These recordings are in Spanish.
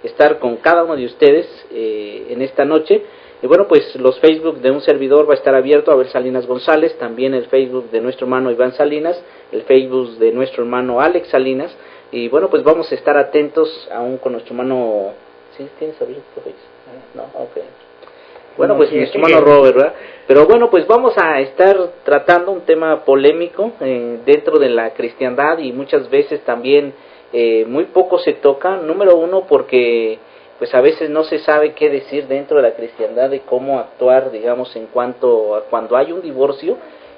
estar con cada uno de ustedes en esta noche. Y bueno, pues los Facebook de un servidor va a estar abierto, Abel Salinas González, también el Facebook de nuestro hermano Iván Salinas, el Facebook de nuestro hermano Alex Salinas, y bueno, pues vamos a estar atentos aún con nuestro hermano. ¿Sí tienes abierto Facebook? No, ok. Bueno, pues nuestro hermano Robert, ¿verdad? Pero bueno, pues vamos a estar tratando un tema polémico dentro de la cristiandad, y muchas veces también muy poco se toca. Número uno, porque pues a veces no se sabe qué decir dentro de la cristiandad, de cómo actuar, digamos, en cuanto a cuando hay un divorcio.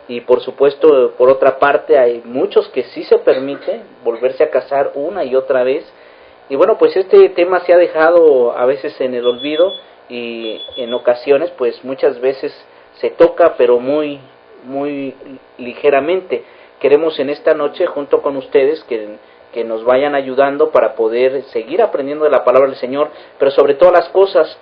Y por supuesto, por otra parte, hay muchos que sí se permite volverse a casar una y otra vez. Y bueno, pues este tema se ha dejado a veces en el olvido, y en ocasiones pues muchas veces se toca, pero muy ligeramente. Queremos en esta noche, junto con ustedes, que nos vayan ayudando para poder seguir aprendiendo de la palabra del Señor, pero sobre todas las cosas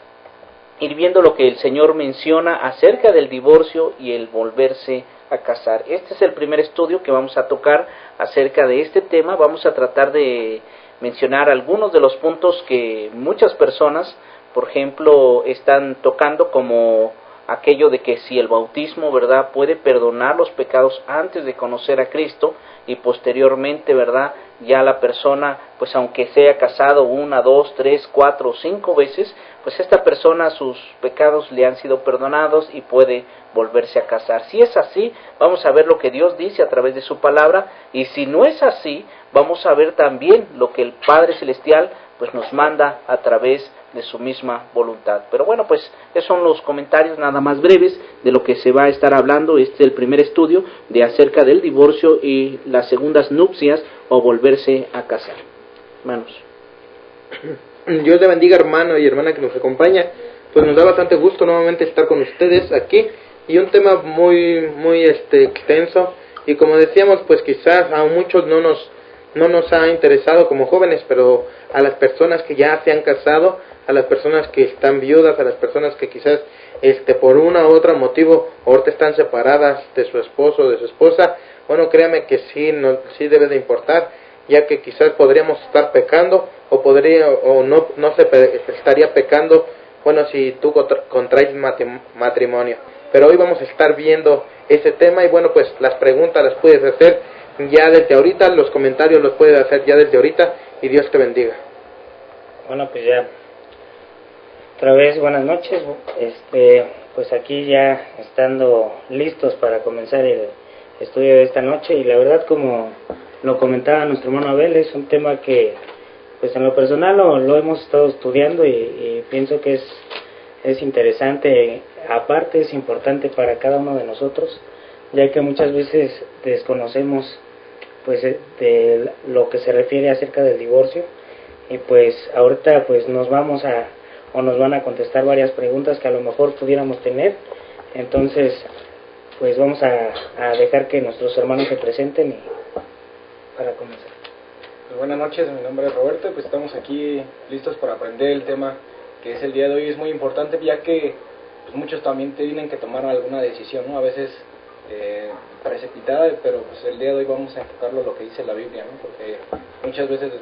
ir viendo lo que el Señor menciona acerca del divorcio y el volverse a casar. Este es el primer estudio que vamos a tocar acerca de este tema. Vamos a tratar de mencionar algunos de los puntos que muchas personas, por ejemplo, están tocando, como aquello de que si el bautismo, ¿verdad?, puede perdonar los pecados antes de conocer a Cristo, y posteriormente, ¿verdad?, ya la persona, pues aunque sea casado 1, 2, 3, 4 o 5 veces, pues esta persona, sus pecados le han sido perdonados y puede volverse a casar. Si es así, vamos a ver lo que Dios dice a través de su palabra, y si no es así, vamos a ver también lo que el Padre Celestial pues nos manda a través de su misma voluntad. Pero bueno, pues esos son los comentarios nada más breves de lo que se va a estar hablando. Este es el primer estudio de acerca del divorcio y las segundas nupcias o volverse a casar. Hermanos. Dios te bendiga, hermano y hermana que nos acompaña. Pues nos da bastante gusto nuevamente estar con ustedes aquí, y un tema muy extenso, y como decíamos, pues quizás a muchos no nos ha interesado como jóvenes, pero a las personas que ya se han casado, a las personas que están viudas, a las personas que quizás por una u otra motivo ahorita están separadas de su esposo o de su esposa, bueno, créame que sí debe de importar, ya que quizás podríamos estar pecando, o no se estaría pecando, bueno, si tú contraes matrimonio. Pero hoy vamos a estar viendo ese tema, y bueno, pues las preguntas las puedes hacer ya desde ahorita, los comentarios los puedes hacer ya desde ahorita, y Dios te bendiga. Bueno, pues ya otra vez buenas noches. Pues aquí ya estando listos para comenzar el estudio de esta noche, y la verdad, como lo comentaba nuestro hermano Abel, es un tema que pues en lo personal lo hemos estado estudiando, y pienso que es interesante. Aparte, es importante para cada uno de nosotros, ya que muchas veces desconocemos pues de lo que se refiere acerca del divorcio, y pues ahorita pues nos van a contestar varias preguntas que a lo mejor pudiéramos tener. Entonces pues vamos a dejar que nuestros hermanos se presenten para comenzar. Pues buenas noches, mi nombre es Roberto, pues estamos aquí listos para aprender el tema que es el día de hoy. Es muy importante, ya que pues muchos también tienen que tomar alguna decisión, ¿no? A veces precipitada, pero pues el día de hoy vamos a enfocarlo a lo que dice la Biblia, ¿no? Porque muchas veces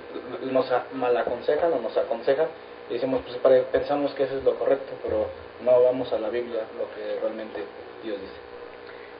nos mal aconsejan o nos aconsejan, y decimos, pues pensamos que eso es lo correcto, pero no vamos a la Biblia, lo que realmente Dios dice.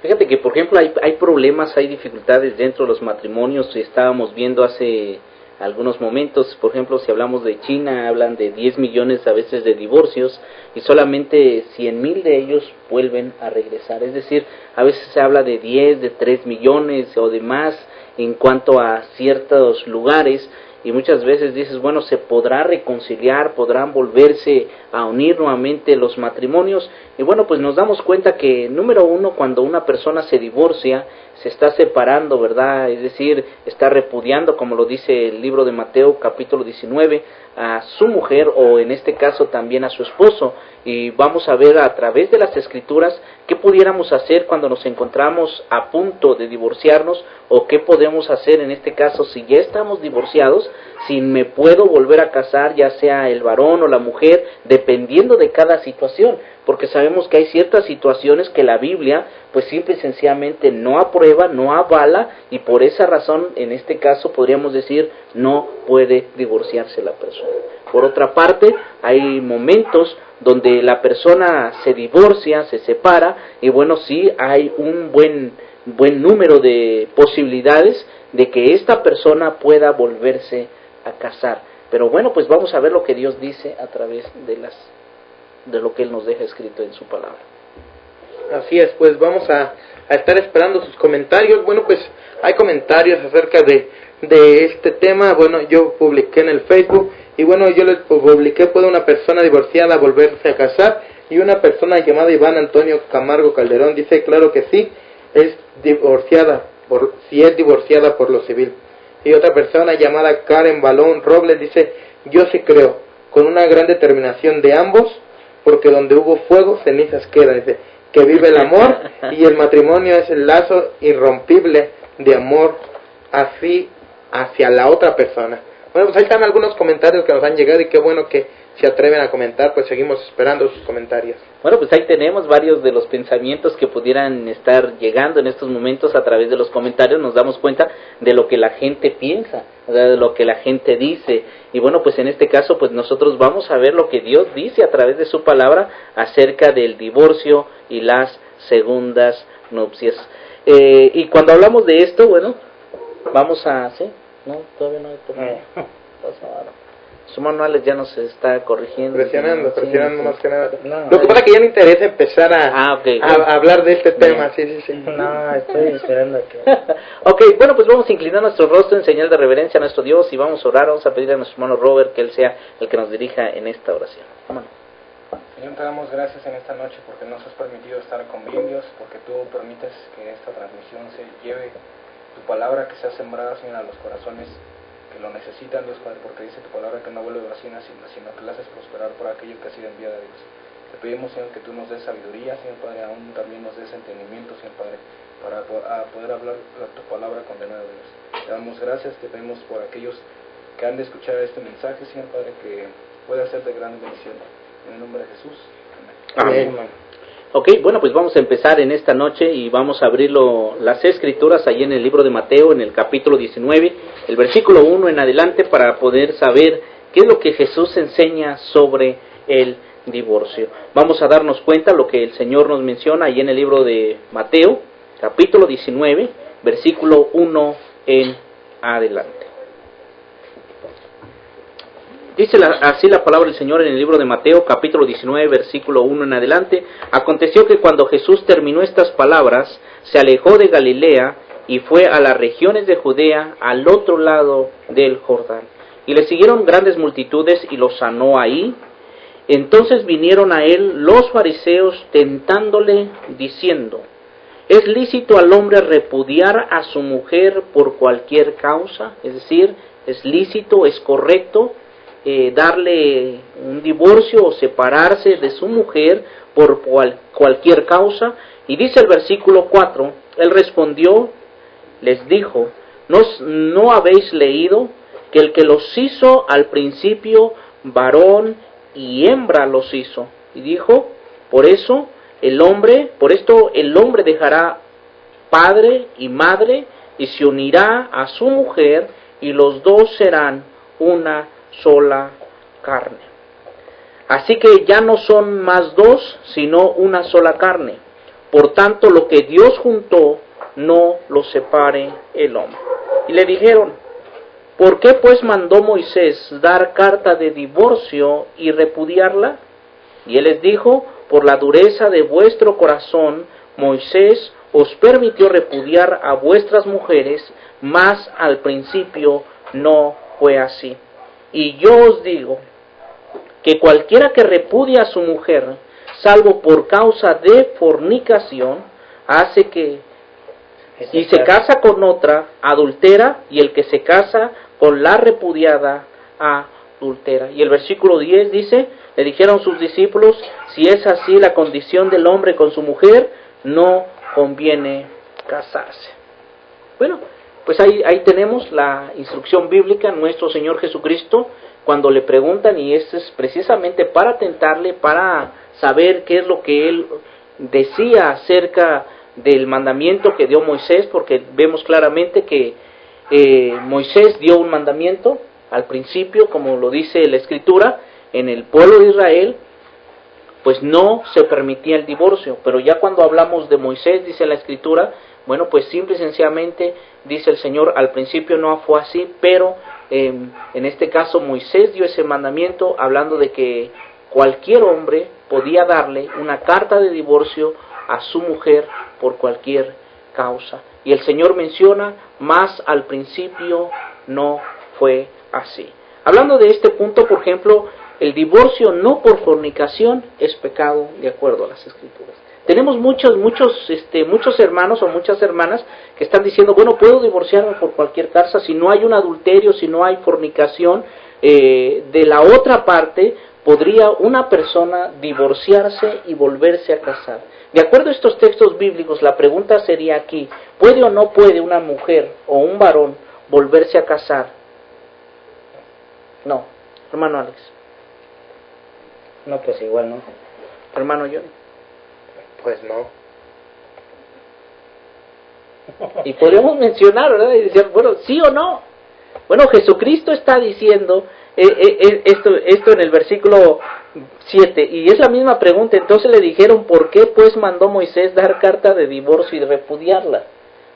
Fíjate que, por ejemplo, hay problemas, hay dificultades dentro de los matrimonios. Estábamos viendo hace algunos momentos, por ejemplo, si hablamos de China, hablan de 10 millones a veces de divorcios, y solamente 100,000 de ellos vuelven a regresar. Es decir, a veces se habla de 10, de 3 millones o de más en cuanto a ciertos lugares, y muchas veces dices, bueno, se podrá reconciliar, podrán volverse a unir nuevamente los matrimonios. Y bueno, pues nos damos cuenta que, número uno, cuando una persona se divorcia, se está separando, ¿verdad? Es decir, está repudiando, como lo dice el libro de Mateo, capítulo 19, a su mujer, o en este caso también a su esposo. Y vamos a ver a través de las Escrituras qué pudiéramos hacer cuando nos encontramos a punto de divorciarnos, o qué podemos hacer en este caso si ya estamos divorciados, si me puedo volver a casar, ya sea el varón o la mujer, dependiendo de cada situación, porque sabemos que hay ciertas situaciones que la Biblia pues simple y sencillamente no aprueba, no avala, y por esa razón en este caso podríamos decir no puede divorciarse la persona. Por otra parte, hay momentos donde la persona se divorcia, se separa, y bueno, sí hay un buen número de posibilidades de que esta persona pueda volverse a casar. Pero bueno, pues vamos a ver lo que Dios dice a través de lo que Él nos deja escrito en su palabra. Así es, pues vamos a estar esperando sus comentarios. Bueno, pues hay comentarios acerca de este tema. Bueno, yo publiqué en el Facebook, y bueno, yo les publiqué: ¿puede una persona divorciada volverse a casar? Y una persona llamada Iván Antonio Camargo Calderón dice: claro que sí, es divorciada, si es divorciada por lo civil. Y otra persona llamada Karen Balón Robles dice: yo sí creo, con una gran determinación de ambos, porque donde hubo fuego, cenizas quedan. Dice que vive el amor, y el matrimonio es el lazo irrompible de amor así hacia la otra persona. Bueno, pues ahí están algunos comentarios que nos han llegado, y qué bueno que se atreven a comentar, pues seguimos esperando sus comentarios. Bueno, pues ahí tenemos varios de los pensamientos que pudieran estar llegando en estos momentos a través de los comentarios. Nos damos cuenta de lo que la gente piensa, de lo que la gente dice, y bueno, pues en este caso pues nosotros vamos a ver lo que Dios dice a través de su palabra acerca del divorcio y las segundas nupcias. Y cuando hablamos de esto, bueno, vamos a... ¿sí? No, todavía no hay su manual ya nos está corrigiendo. Presionando sí. Más que nada. No, lo que pasa es que ya no interesa empezar okay. a hablar de este tema. Sí. No, estoy esperando que... Ok, bueno, pues vamos a inclinar nuestro rostro en señal de reverencia a nuestro Dios, y vamos a orar. Vamos a pedir a nuestro hermano Robert que Él sea el que nos dirija en esta oración. Vámonos. Señor, te damos gracias en esta noche porque nos has permitido estar con bien, Dios, porque tú permites que esta transmisión se lleve tu palabra, que sea sembrada, Señor, a los corazones que lo necesitan, Dios Padre, porque dice tu palabra que no vuelve vacía, sino que la haces prosperar por aquello que ha sido enviado a Dios. Te pedimos, Señor, que tú nos des sabiduría, Señor Padre, aún también nos des entendimiento, Señor Padre, para poder hablar tu palabra condenada, Dios. Te damos gracias, te pedimos por aquellos que han de escuchar este mensaje, Señor Padre, que pueda ser de gran bendición. En el nombre de Jesús. Amén. Ok, bueno, pues vamos a empezar en esta noche y vamos a abrir las escrituras ahí en el libro de Mateo, en el capítulo 19, el versículo 1 en adelante, para poder saber qué es lo que Jesús enseña sobre el divorcio. Vamos a darnos cuenta lo que el Señor nos menciona ahí en el libro de Mateo, capítulo 19, versículo 1 en adelante. Dice así la palabra del Señor en el libro de Mateo, capítulo 19, versículo 1 en adelante. Aconteció que cuando Jesús terminó estas palabras, se alejó de Galilea y fue a las regiones de Judea, al otro lado del Jordán. Y le siguieron grandes multitudes y los sanó ahí. Entonces vinieron a él los fariseos tentándole, diciendo: ¿es lícito al hombre repudiar a su mujer por cualquier causa? Es decir, ¿es lícito, es correcto darle un divorcio o separarse de su mujer por cualquier causa? Y dice el versículo 4, él respondió, les dijo: ¿no habéis leído que el que los hizo al principio, varón y hembra los hizo? Y dijo: por esto el hombre dejará padre y madre y se unirá a su mujer, y los dos serán una sola carne. Así que ya no son más dos, sino una sola carne. Por tanto, lo que Dios juntó, no lo separe el hombre. Y le dijeron: ¿por qué pues mandó Moisés dar carta de divorcio y repudiarla? Y él les dijo: por la dureza de vuestro corazón, Moisés os permitió repudiar a vuestras mujeres, mas al principio no fue así. Y yo os digo que cualquiera que repudia a su mujer, salvo por causa de fornicación, y se casa con otra, adultera, y el que se casa con la repudiada, adultera. Y el versículo 10 dice: le dijeron sus discípulos: si es así la condición del hombre con su mujer, no conviene casarse. Bueno, pues ahí tenemos la instrucción bíblica, nuestro Señor Jesucristo, cuando le preguntan, y esto es precisamente para tentarle, para saber qué es lo que Él decía acerca del mandamiento que dio Moisés, porque vemos claramente que Moisés dio un mandamiento al principio, como lo dice la Escritura, en el pueblo de Israel, pues no se permitía el divorcio, pero ya cuando hablamos de Moisés, dice la Escritura, bueno, pues simple y sencillamente, dice el Señor, al principio no fue así, pero en este caso Moisés dio ese mandamiento hablando de que cualquier hombre podía darle una carta de divorcio a su mujer por cualquier causa. Y el Señor menciona, más al principio no fue así. Hablando de este punto, por ejemplo, el divorcio no por fornicación es pecado de acuerdo a las Escrituras. Tenemos muchos hermanos o muchas hermanas que están diciendo, bueno, puedo divorciarme por cualquier causa si no hay un adulterio, si no hay fornicación. De la otra parte, podría una persona divorciarse y volverse a casar. De acuerdo a estos textos bíblicos, la pregunta sería aquí, ¿puede o no puede una mujer o un varón volverse a casar? No. Hermano Alex. No, pues igual no. Hermano Johnny. Pues no. Y podríamos mencionar, ¿verdad? Y decir, bueno, sí o no. Bueno, Jesucristo está diciendo esto en el versículo 7, y es la misma pregunta. Entonces le dijeron, ¿por qué pues mandó Moisés dar carta de divorcio y repudiarla?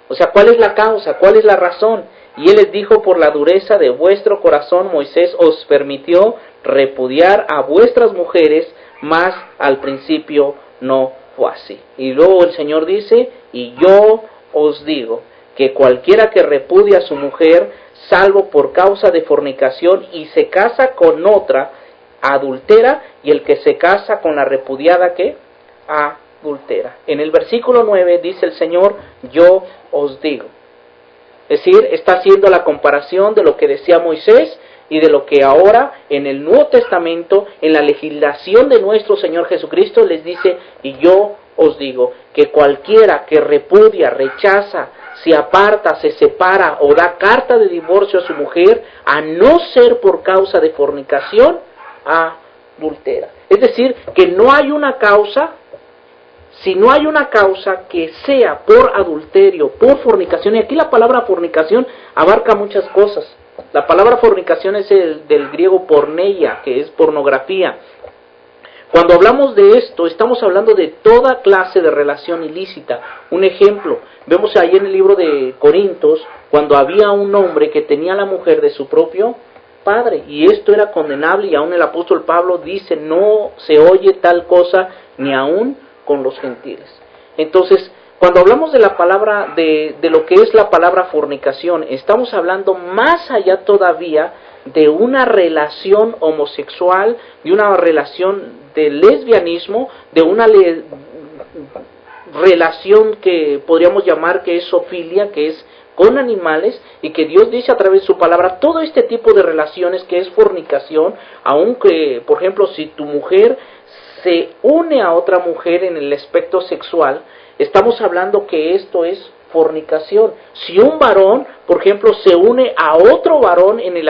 O sea, ¿cuál es la causa? ¿Cuál es la razón? Y él les dijo, por la dureza de vuestro corazón Moisés os permitió repudiar a vuestras mujeres, mas al principio no fue así. Y luego el Señor dice, y yo os digo, que cualquiera que repudia a su mujer, salvo por causa de fornicación, y se casa con otra, adultera, y el que se casa con la repudiada, ¿qué? Adultera. En el versículo 9 dice el Señor, yo os digo. Es decir, está haciendo la comparación de lo que decía Moisés y de lo que ahora en el Nuevo Testamento, en la legislación de nuestro Señor Jesucristo, les dice, y yo os digo, que cualquiera que repudia, rechaza, se aparta, se separa o da carta de divorcio a su mujer, a no ser por causa de fornicación, adultera. Es decir, que no hay una causa, si no hay una causa que sea por adulterio, por fornicación, y aquí la palabra fornicación abarca muchas cosas. La palabra fornicación es del griego porneia, que es pornografía. Cuando hablamos de esto, estamos hablando de toda clase de relación ilícita. Un ejemplo, vemos ahí en el libro de Corintios, cuando había un hombre que tenía a la mujer de su propio padre, y esto era condenable, y aún el apóstol Pablo dice, no se oye tal cosa ni aún con los gentiles. Entonces, cuando hablamos de la palabra, de lo que es la palabra fornicación, estamos hablando más allá todavía de una relación homosexual, de una relación de lesbianismo, de una relación que podríamos llamar que es zoofilia, que es con animales, y que Dios dice a través de su palabra, todo este tipo de relaciones que es fornicación, aunque, por ejemplo, si tu mujer se une a otra mujer en el aspecto sexual, estamos hablando que esto es fornicación. Si un varón, por ejemplo, se une a otro varón en el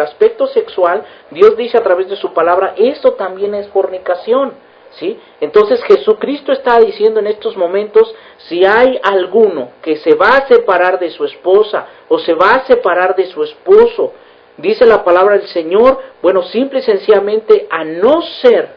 aspecto sexual, Dios dice a través de su palabra, esto también es fornicación, ¿sí? Entonces Jesucristo está diciendo en estos momentos, si hay alguno que se va a separar de su esposa o se va a separar de su esposo, dice la palabra del Señor, bueno, simple y sencillamente, a no ser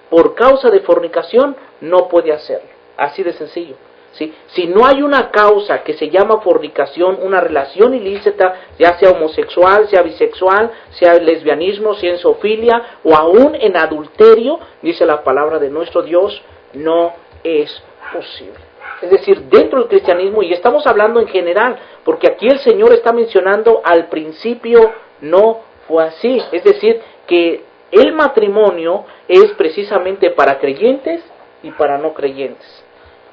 por causa de fornicación, no puede hacerlo. Así de sencillo. ¿Sí? Si no hay una causa que se llama fornicación, una relación ilícita, ya sea homosexual, sea bisexual, sea lesbianismo, sea en zoofilia o aún en adulterio, dice la palabra de nuestro Dios, no es posible. Es decir, dentro del cristianismo, y estamos hablando en general, porque aquí el Señor está mencionando al principio no fue así. Es decir, que el matrimonio es precisamente para creyentes y para no creyentes.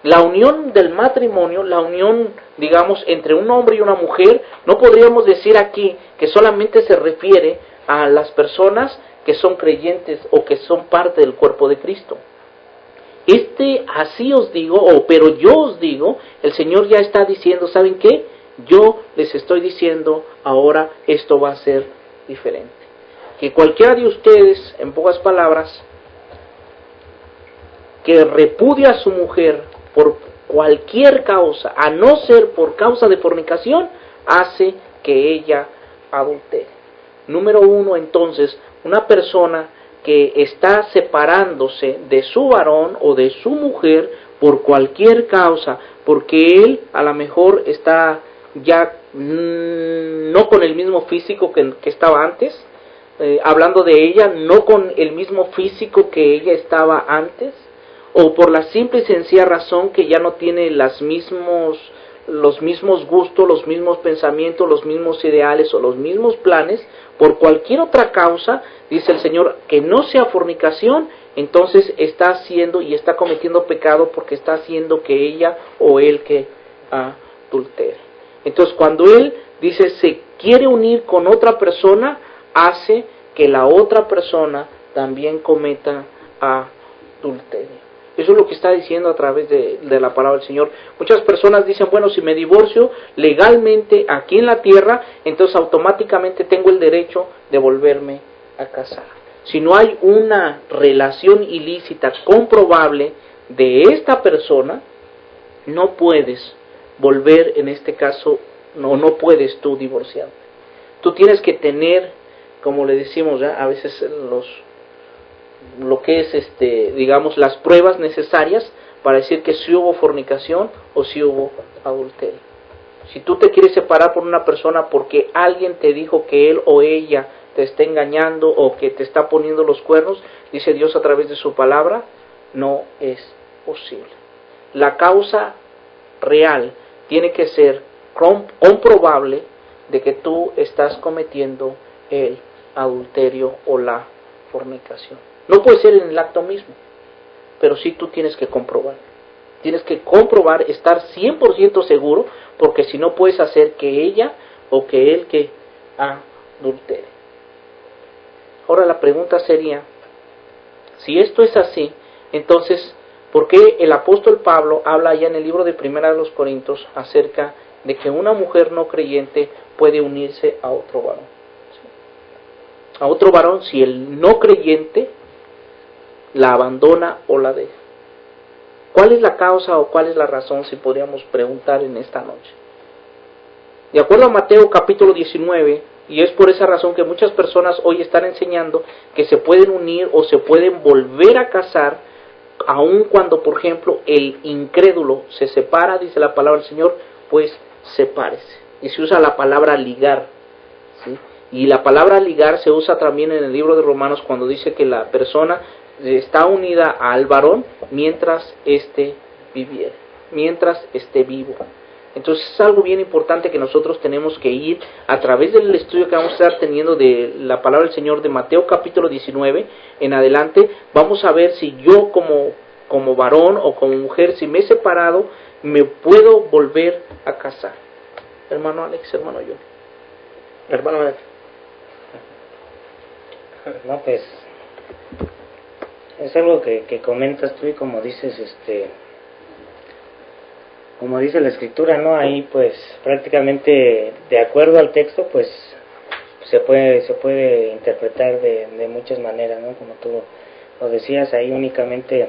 La unión del matrimonio, la unión, digamos, entre un hombre y una mujer, no podríamos decir aquí que solamente se refiere a las personas que son creyentes o que son parte del cuerpo de Cristo. Así os digo, pero yo os digo, el Señor ya está diciendo, ¿saben qué? yo les estoy diciendo ahora esto va a ser diferente. Que cualquiera de ustedes, en pocas palabras, que repudia a su mujer por cualquier causa, a no ser por causa de fornicación, hace que ella adultere. Número uno, entonces, una persona que está separándose de su varón o de su mujer por cualquier causa, porque él a lo mejor está ya no con el mismo físico que estaba antes, hablando de ella, no con el mismo físico que ella estaba antes, o por la simple y sencilla razón que ya no tiene los mismos gustos, los mismos pensamientos, los mismos ideales o los mismos planes, por cualquier otra causa, dice el Señor, que no sea fornicación, entonces está haciendo y está cometiendo pecado porque está haciendo que ella o él que adultere. Entonces cuando él dice se quiere unir con otra persona, hace que la otra persona también cometa adulterio. Eso es lo que está diciendo a través de la palabra del Señor. Muchas personas dicen, bueno, si me divorcio legalmente aquí en la tierra, entonces automáticamente tengo el derecho de volverme a casar. Si no hay una relación ilícita comprobable de esta persona, no puedes volver, en este caso, no puedes tú divorciarte. Tú tienes que tener, como le decimos ya, a veces lo que es digamos las pruebas necesarias para decir que sí hubo fornicación o sí hubo adulterio. Si tú te quieres separar por una persona porque alguien te dijo que él o ella te está engañando o que te está poniendo los cuernos, dice Dios a través de su palabra, no es posible. La causa real tiene que ser comprobable de que tú estás cometiendo el adulterio o la fornicación. No puede ser en el acto mismo, pero sí tú tienes que comprobar. Tienes que comprobar, estar 100% seguro, porque si no puedes hacer que ella o que él que adultere. Ahora la pregunta sería, si esto es así, entonces, ¿por qué el apóstol Pablo habla allá en el libro de Primera de los Corintios acerca de que una mujer no creyente puede unirse a otro varón? ¿Sí? A otro varón si el no creyente la abandona o la deja. ¿Cuál es la causa o cuál es la razón, si podríamos preguntar en esta noche? De acuerdo a Mateo capítulo 19, y es por esa razón que muchas personas hoy están enseñando que se pueden unir o se pueden volver a casar, aun cuando, por ejemplo, el incrédulo se separa, dice la palabra del Señor, pues sepárese. Y se usa la palabra ligar, ¿sí? Y la palabra ligar se usa también en el libro de Romanos cuando dice que la persona está unida al varón mientras esté viviera, mientras esté vivo. Entonces es algo bien importante que nosotros tenemos que ir a través del estudio que vamos a estar teniendo de la palabra del Señor de Mateo capítulo 19 en adelante. Vamos a ver si yo como varón o como mujer, si me he separado, me puedo volver a casar. Hermano Alex, hermano yo. Hermano Alex. No, pues es algo que comentas tú y como dices, como dice la escritura, ¿no? Ahí pues prácticamente de acuerdo al texto pues se puede interpretar de muchas maneras, ¿no? Como tú lo decías, ahí únicamente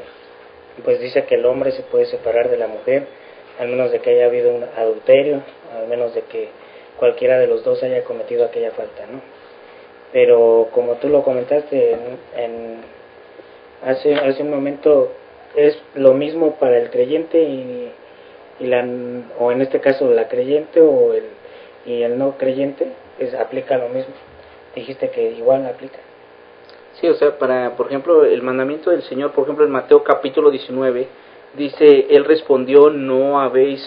pues dice que el hombre se puede separar de la mujer al menos de que haya habido un adulterio, al menos de que cualquiera de los dos haya cometido aquella falta, ¿no? Pero como tú lo comentaste hace un momento, es lo mismo para el creyente o en este caso la creyente y el no creyente, pues aplica lo mismo. Dijiste que igual aplica. Sí, o sea, por ejemplo, el mandamiento del Señor, por ejemplo, en Mateo capítulo 19, dice, Él respondió, ¿no habéis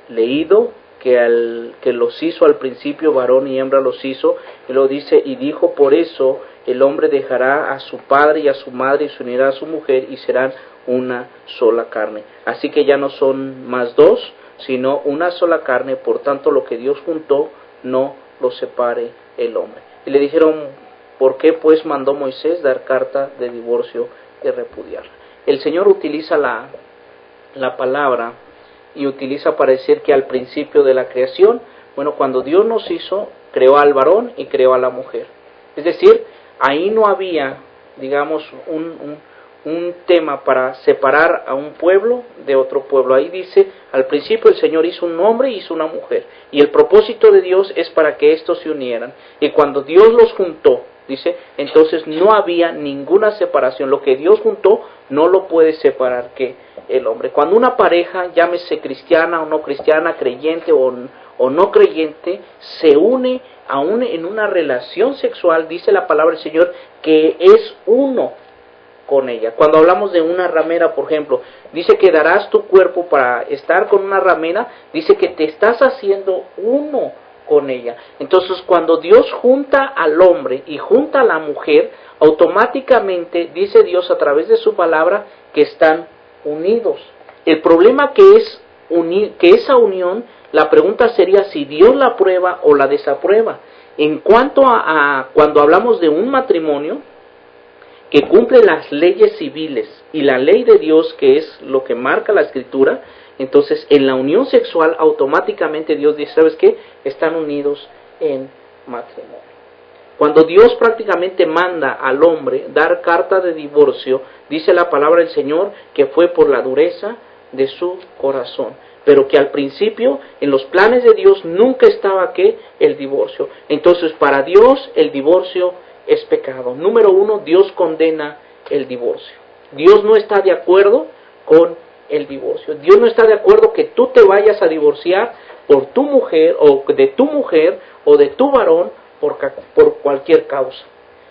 leído que los hizo al principio, varón y hembra los hizo? Y lo dice, y dijo, por eso el hombre dejará a su padre y a su madre y se unirá a su mujer y serán una sola carne. Así que ya no son más dos, sino una sola carne, por tanto lo que Dios juntó, no lo separe el hombre. Y le dijeron, ¿por qué pues mandó Moisés dar carta de divorcio y repudiarla? El Señor utiliza la palabra y utiliza para decir que al principio de la creación, bueno, cuando Dios nos hizo, creó al varón y creó a la mujer. Es decir, ahí no había, digamos, un tema para separar a un pueblo de otro pueblo. Ahí dice, al principio el Señor hizo un hombre y hizo una mujer. Y el propósito de Dios es para que estos se unieran. Y cuando Dios los juntó, dice, entonces no había ninguna separación. Lo que Dios juntó no lo puede separar que el hombre. Cuando una pareja, llámese cristiana o no cristiana, creyente o no creyente, se une aún en una relación sexual, dice la palabra del Señor, que es uno con ella. Cuando hablamos de una ramera, por ejemplo, dice que darás tu cuerpo para estar con una ramera, dice que te estás haciendo uno con ella. Entonces, cuando Dios junta al hombre y junta a la mujer, automáticamente dice Dios a través de su palabra que están unidos. El problema que es que esa unión, la pregunta sería si Dios la aprueba o la desaprueba. En cuanto a cuando hablamos de un matrimonio que cumple las leyes civiles y la ley de Dios, que es lo que marca la Escritura, entonces en la unión sexual automáticamente Dios dice, ¿sabes qué? Están unidos en matrimonio. Cuando Dios prácticamente manda al hombre dar carta de divorcio, dice la palabra del Señor que fue por la dureza de su corazón, pero que al principio en los planes de Dios nunca estaba ¿qué? El divorcio. Entonces para Dios el divorcio es pecado. Número uno, Dios condena el divorcio. Dios no está de acuerdo con el divorcio. Dios no está de acuerdo que tú te vayas a divorciar por tu mujer o de tu varón por cualquier causa.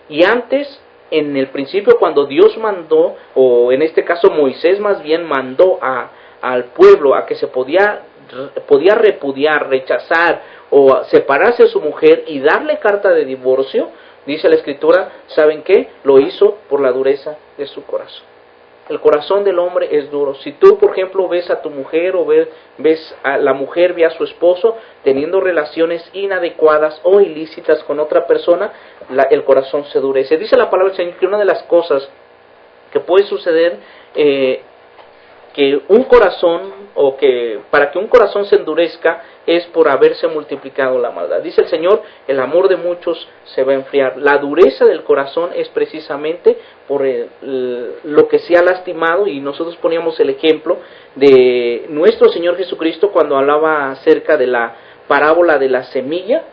Y antes, en el principio, cuando Dios mandó, o en este caso Moisés más bien mandó al pueblo a que se podía repudiar, rechazar o separarse de su mujer y darle carta de divorcio, dice la Escritura, ¿saben qué? Lo hizo por la dureza de su corazón. El corazón del hombre es duro. Si tú, por ejemplo, ves a tu mujer o ves a la mujer, ve a su esposo teniendo relaciones inadecuadas o ilícitas con otra persona, el corazón se endurece. Dice la palabra del Señor que una de las cosas que puede suceder, que un corazón, o que para que un corazón se endurezca, es por haberse multiplicado la maldad. Dice el Señor, el amor de muchos se va a enfriar. La dureza del corazón es precisamente por lo que se ha lastimado, y nosotros poníamos el ejemplo de nuestro Señor Jesucristo cuando hablaba acerca de la parábola de la semilla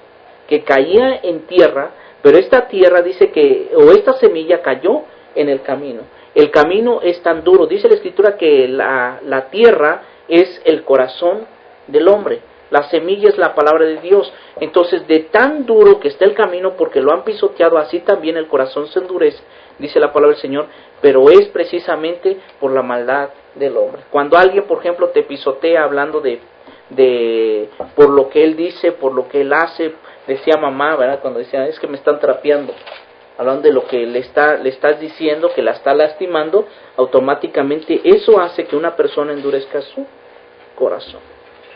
que caía en tierra, pero esta tierra dice que, o esta semilla cayó en el camino. El camino es tan duro, dice la Escritura que la tierra es el corazón del hombre. La semilla es la palabra de Dios. Entonces, de tan duro que está el camino, porque lo han pisoteado, así también el corazón se endurece, dice la palabra del Señor, pero es precisamente por la maldad del hombre. Cuando alguien, por ejemplo, te pisotea hablando de por lo que él dice, por lo que él hace, decía mamá, ¿verdad? Cuando decía, es que me están trapeando, hablando de lo que le estás diciendo, que la está lastimando, automáticamente eso hace que una persona endurezca su corazón,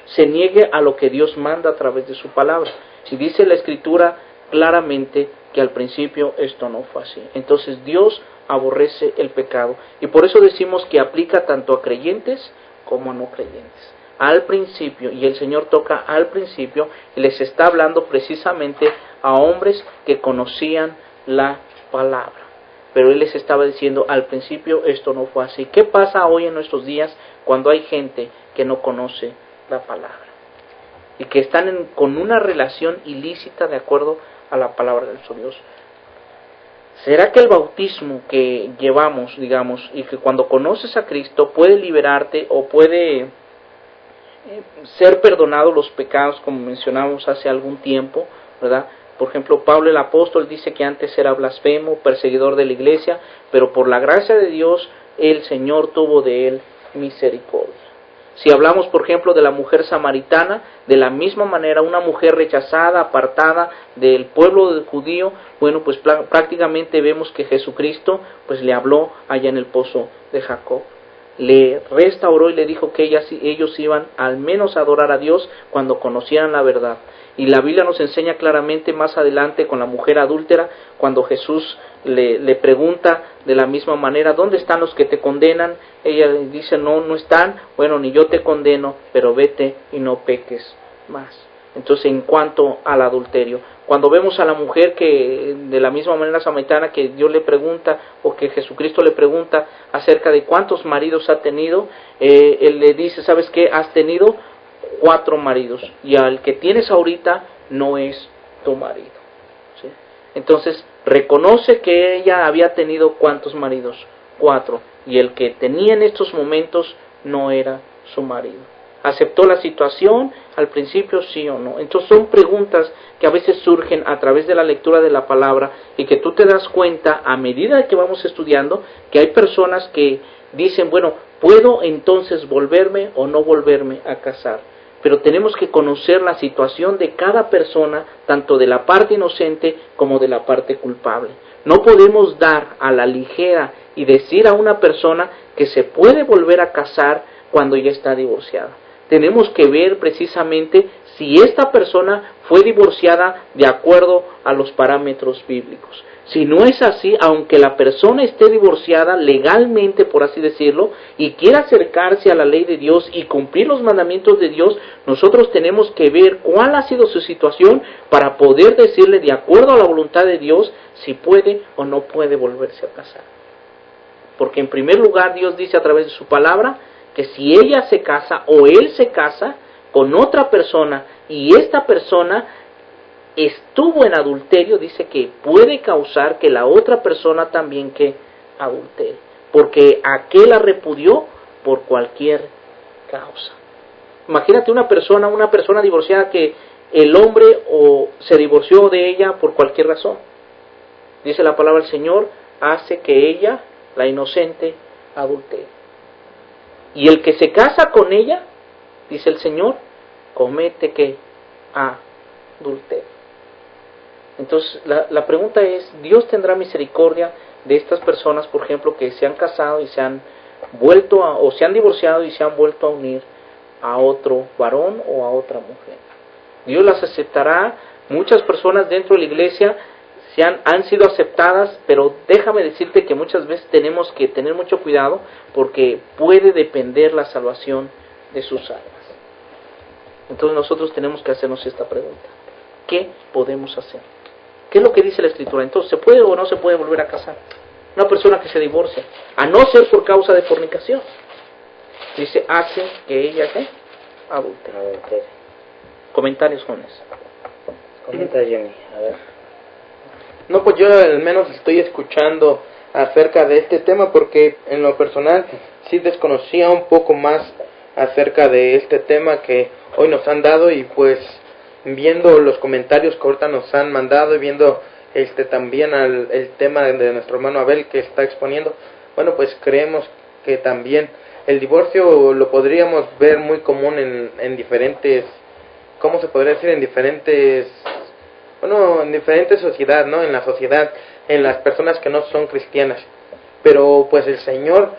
se niegue a lo que Dios manda a través de su palabra. Y dice la Escritura claramente que al principio esto no fue así. Entonces Dios aborrece el pecado, y por eso decimos que aplica tanto a creyentes como a no creyentes. Al principio, y el Señor toca al principio, y les está hablando precisamente a hombres que conocían la palabra, pero Él les estaba diciendo al principio esto no fue así. ¿Qué pasa hoy en nuestros días cuando hay gente que no conoce la palabra y que están con una relación ilícita de acuerdo a la palabra del Dios? ¿Será que el bautismo que llevamos, digamos, y que cuando conoces a Cristo puede liberarte o puede ser perdonado los pecados, como mencionamos hace algún tiempo, ¿verdad? Por ejemplo, Pablo el apóstol dice que antes era blasfemo, perseguidor de la iglesia, pero por la gracia de Dios el Señor tuvo de él misericordia. Si hablamos, por ejemplo, de la mujer samaritana, de la misma manera, una mujer rechazada, apartada del pueblo judío, bueno, pues prácticamente vemos que Jesucristo pues le habló allá en el pozo de Jacob. Le restauró y le dijo que ellos iban al menos a adorar a Dios cuando conocieran la verdad. Y la Biblia nos enseña claramente más adelante con la mujer adúltera, cuando Jesús le pregunta de la misma manera, ¿dónde están los que te condenan? Ella dice, no están. Bueno, ni yo te condeno, pero vete y no peques más. Entonces, en cuanto al adulterio, cuando vemos a la mujer que de la misma manera samaritana, que Dios le pregunta, o que Jesucristo le pregunta acerca de cuántos maridos ha tenido, él le dice, ¿sabes qué? Has tenido 4 maridos, y al que tienes ahorita no es tu marido. ¿Sí? Entonces, reconoce que ella había tenido ¿cuántos maridos? 4, y el que tenía en estos momentos no era su marido. ¿Aceptó la situación al principio, sí o no? Entonces son preguntas que a veces surgen a través de la lectura de la palabra, y que tú te das cuenta a medida que vamos estudiando que hay personas que dicen, bueno, ¿puedo entonces volverme o no volverme a casar? Pero tenemos que conocer la situación de cada persona, tanto de la parte inocente como de la parte culpable. No podemos dar a la ligera y decir a una persona que se puede volver a casar cuando ya está divorciada. Tenemos que ver precisamente si esta persona fue divorciada de acuerdo a los parámetros bíblicos. Si no es así, aunque la persona esté divorciada legalmente, por así decirlo, y quiera acercarse a la ley de Dios y cumplir los mandamientos de Dios, nosotros tenemos que ver cuál ha sido su situación para poder decirle, de acuerdo a la voluntad de Dios, si puede o no puede volverse a casar. Porque en primer lugar Dios dice a través de su palabra que si ella se casa o él se casa con otra persona y esta persona estuvo en adulterio, dice que puede causar que la otra persona también que adultere, porque aquel la repudió por cualquier causa. Imagínate una persona divorciada, que el hombre o se divorció de ella por cualquier razón. Dice la palabra del Señor, hace que ella, la inocente, adultere. Y el que se casa con ella, dice el Señor, comete que adulterio. Entonces la pregunta es, ¿Dios tendrá misericordia de estas personas, por ejemplo, que se han casado y se han vuelto o se han divorciado y se han vuelto a unir a otro varón o a otra mujer? Dios las aceptará. Muchas personas dentro de la iglesia han sido aceptadas, pero déjame decirte que muchas veces tenemos que tener mucho cuidado, porque puede depender la salvación de sus almas. Entonces nosotros tenemos que hacernos esta pregunta: ¿qué podemos hacer? ¿Qué es lo que dice la Escritura? Entonces, ¿se puede o no se puede volver a casar? Una persona que se divorcia, a no ser por causa de fornicación, dice, hace que ella ¿qué? Adultere. Comentarios, jóvenes. Comenta, Johnny, a ver. No, pues yo al menos estoy escuchando acerca de este tema, porque en lo personal sí desconocía un poco más acerca de este tema que hoy nos han dado, y pues viendo los comentarios que ahorita nos han mandado y viendo también el tema de nuestro hermano Abel que está exponiendo, bueno, pues creemos que también el divorcio lo podríamos ver muy común en diferentes, ¿cómo se podría decir? En diferentes sociedades, ¿no? En la sociedad, en las personas que no son cristianas. Pero pues el Señor,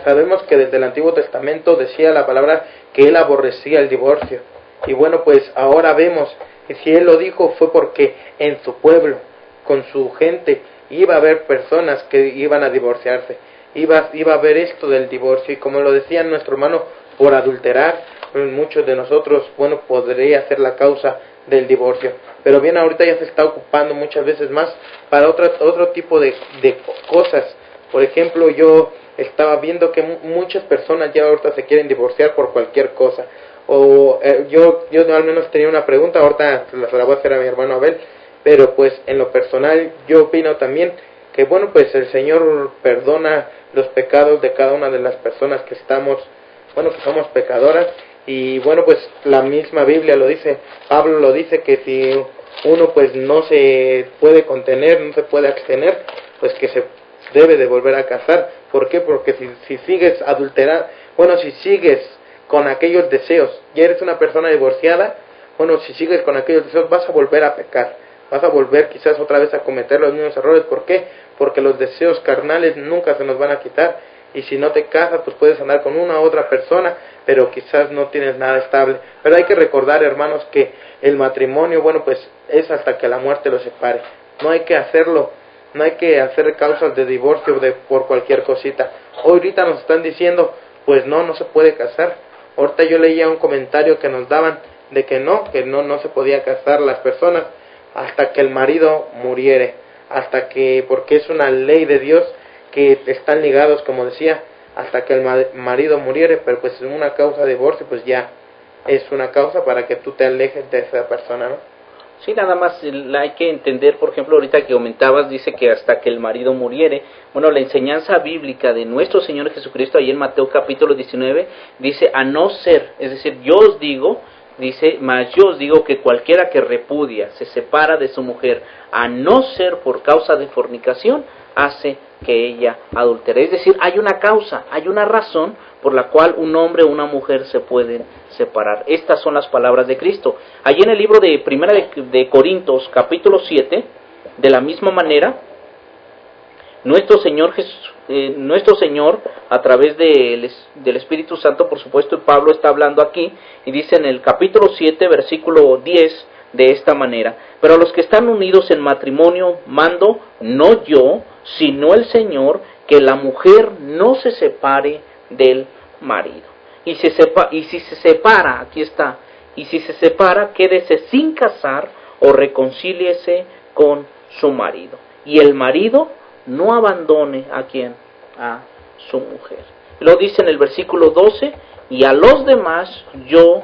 sabemos que desde el Antiguo Testamento decía la palabra que Él aborrecía el divorcio. Y bueno, pues ahora vemos que si Él lo dijo fue porque en su pueblo, con su gente, iba a haber personas que iban a divorciarse. Iba a haber esto del divorcio, y como lo decía nuestro hermano, por adulterar, muchos de nosotros, bueno, podría ser la causa del divorcio. Pero bien, ahorita ya se está ocupando muchas veces más para otro tipo de cosas. Por ejemplo, yo estaba viendo que muchas personas ya ahorita se quieren divorciar por cualquier cosa. Yo al menos tenía una pregunta, ahorita se la voy a hacer a mi hermano Abel, pero pues en lo personal yo opino también que bueno, pues el Señor perdona los pecados de cada una de las personas que somos pecadoras. Y bueno, pues la misma Biblia lo dice, Pablo lo dice, que si uno pues no se puede contener, no se puede abstener, pues que se debe de volver a casar. ¿Por qué? Porque si sigues si sigues con aquellos deseos, ya eres una persona divorciada, bueno, si sigues con aquellos deseos vas a volver a pecar, vas a volver quizás otra vez a cometer los mismos errores. ¿Por qué? Porque los deseos carnales nunca se nos van a quitar, y si no te casas, pues puedes andar con una u otra persona, pero quizás no tienes nada estable. Pero hay que recordar, hermanos, que el matrimonio, bueno, pues es hasta que la muerte los separe. No hay que hacerlo, no hay que hacer causas de divorcio por cualquier cosita. Ahorita nos están diciendo, pues no se puede casar. Ahorita yo leía un comentario que nos daban de que no se podía casar las personas hasta que el marido muriere, porque es una ley de Dios que están ligados, como decía, hasta que el marido muriere, pero pues en una causa de divorcio, pues ya es una causa para que tú te alejes de esa persona, ¿no? Sí, nada más hay que entender, por ejemplo, ahorita que comentabas, dice que hasta que el marido muriere. Bueno, la enseñanza bíblica de nuestro Señor Jesucristo, ahí en Mateo capítulo 19, dice, a no ser, es decir, yo os digo, dice, mas yo os digo que cualquiera que repudia, se separa de su mujer, a no ser por causa de fornicación, hace que ella adultere. Es decir, hay una causa, hay una razón por la cual un hombre o una mujer se pueden separar. Estas son las palabras de Cristo. Allí en el libro de Primera de Corintios, capítulo 7, de la misma manera, nuestro Señor, a través del Espíritu Santo, por supuesto, y Pablo está hablando aquí, y dice en el capítulo 7, versículo 10, de esta manera: pero a los que están unidos en matrimonio mando, no yo, sino el Señor, que la mujer no se separe del marido. Y si se separa, aquí está, y si se separa, quédese sin casar o reconcíliese con su marido. Y el marido no abandone a quien, a su mujer. Lo dice en el versículo 12, y a los demás yo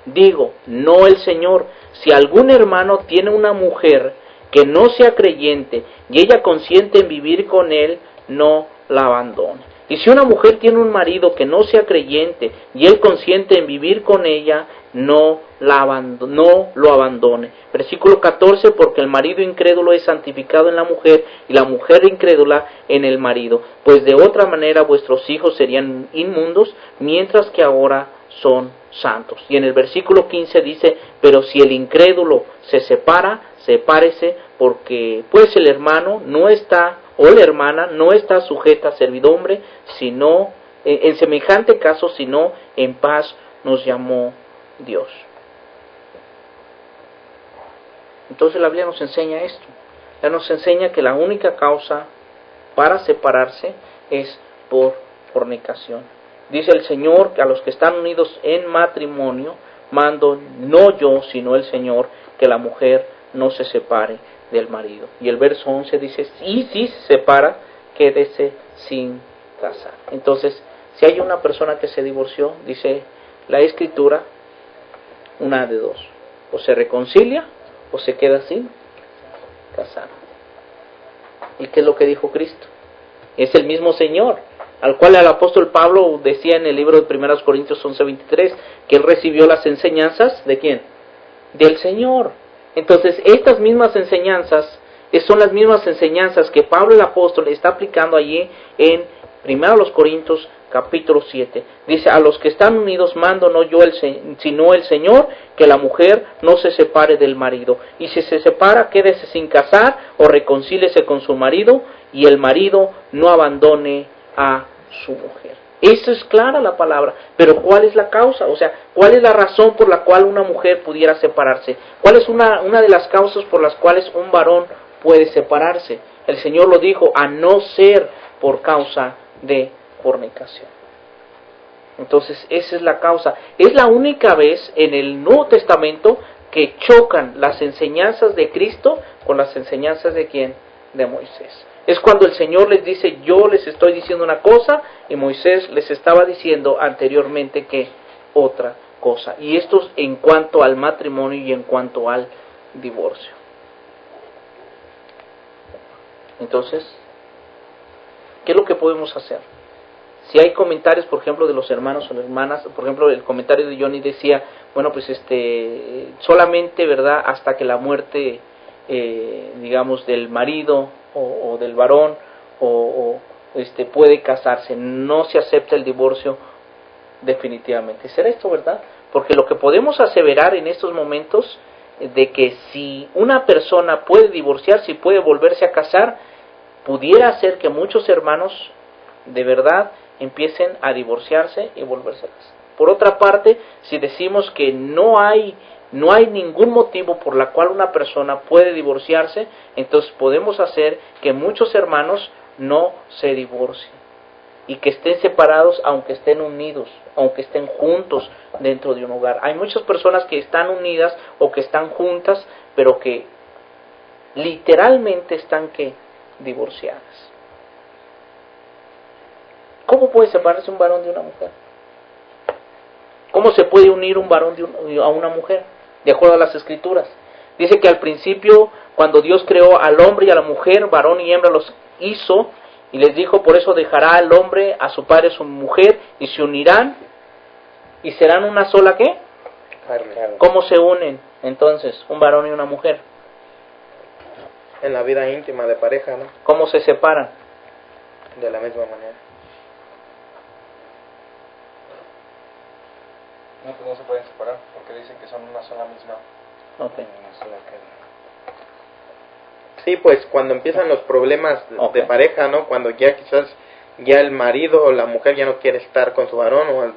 digo, no el Señor, si algún hermano tiene una mujer que no sea creyente y ella consiente en vivir con él, no la abandone. Y si una mujer tiene un marido que no sea creyente y él consiente en vivir con ella, no lo abandone. Versículo 14, porque el marido incrédulo es santificado en la mujer y la mujer incrédula en el marido, pues de otra manera vuestros hijos serían inmundos, mientras que ahora son santos. Y en el versículo 15 dice, pero si el incrédulo se separa, sepárese, porque pues el hermano no está, o la hermana no está sujeta a servidumbre, sino en semejante caso, sino en paz nos llamó Dios. Entonces la Biblia nos enseña esto. Ya nos enseña que la única causa para separarse es por fornicación. Dice el Señor que a los que están unidos en matrimonio mando, no yo, sino el Señor, que la mujer no se separe del marido. Y el verso 11 dice, y si se separa, quédese sin casar. Entonces, si hay una persona que se divorció, dice la Escritura, una de dos: o se reconcilia o se queda sin casar. ¿Y qué es lo que dijo Cristo? Es el mismo Señor al cual el apóstol Pablo decía en el libro de 1 Corintios 11:23 que él recibió las enseñanzas ¿de quién? Del Señor. Entonces estas mismas enseñanzas son las mismas enseñanzas que Pablo el apóstol está aplicando allí en 1 Corintios capítulo 7. Dice, a los que están unidos mando, no yo sino el Señor, que la mujer no se separe del marido. Y si se separa, quédese sin casar o reconcíliese con su marido, y el marido no abandone a su mujer. Eso es clara la palabra, pero ¿cuál es la causa? O sea, ¿cuál es la razón por la cual una mujer pudiera separarse? ¿Cuál es una de las causas por las cuales un varón puede separarse? El Señor lo dijo, a no ser por causa de fornicación. Entonces, esa es la causa. Es la única vez en el Nuevo Testamento que chocan las enseñanzas de Cristo con las enseñanzas de ¿quién? De Moisés. Es cuando el Señor les dice, yo les estoy diciendo una cosa, y Moisés les estaba diciendo anteriormente que otra cosa. Y esto es en cuanto al matrimonio y en cuanto al divorcio. Entonces, ¿qué es lo que podemos hacer? Si hay comentarios, por ejemplo, de los hermanos o hermanas, por ejemplo, el comentario de Johnny decía, bueno, pues solamente, ¿verdad?, hasta que la muerte, digamos, del marido o del varón puede casarse, no se acepta el divorcio definitivamente. ¿Será esto verdad? Porque lo que podemos aseverar en estos momentos de que si una persona puede divorciarse y puede volverse a casar, pudiera ser que muchos hermanos de verdad empiecen a divorciarse y volverse a casar. Por otra parte, si decimos que no hay ningún motivo por la cual una persona puede divorciarse, entonces podemos hacer que muchos hermanos no se divorcien y que estén separados aunque estén unidos, aunque estén juntos dentro de un hogar. Hay muchas personas que están unidas o que están juntas, pero que literalmente están divorciadas. ¿Cómo puede separarse un varón de una mujer? ¿Cómo se puede unir un varón a una mujer? De acuerdo a las Escrituras. Dice que al principio, cuando Dios creó al hombre y a la mujer, varón y hembra los hizo, y les dijo, por eso dejará al hombre a su padre y a su mujer, y se unirán, y serán una sola, ¿qué? Carne. ¿Cómo se unen entonces un varón y una mujer? En la vida íntima de pareja, ¿no? ¿Cómo se separan? De la misma manera. No, pues no se pueden separar porque dicen que son una sola misma. Okay. Una sola carne. Sí, pues cuando empiezan los problemas Ok. de pareja, ¿no? Cuando ya quizás ya el marido o la mujer ya no quiere estar con su varón o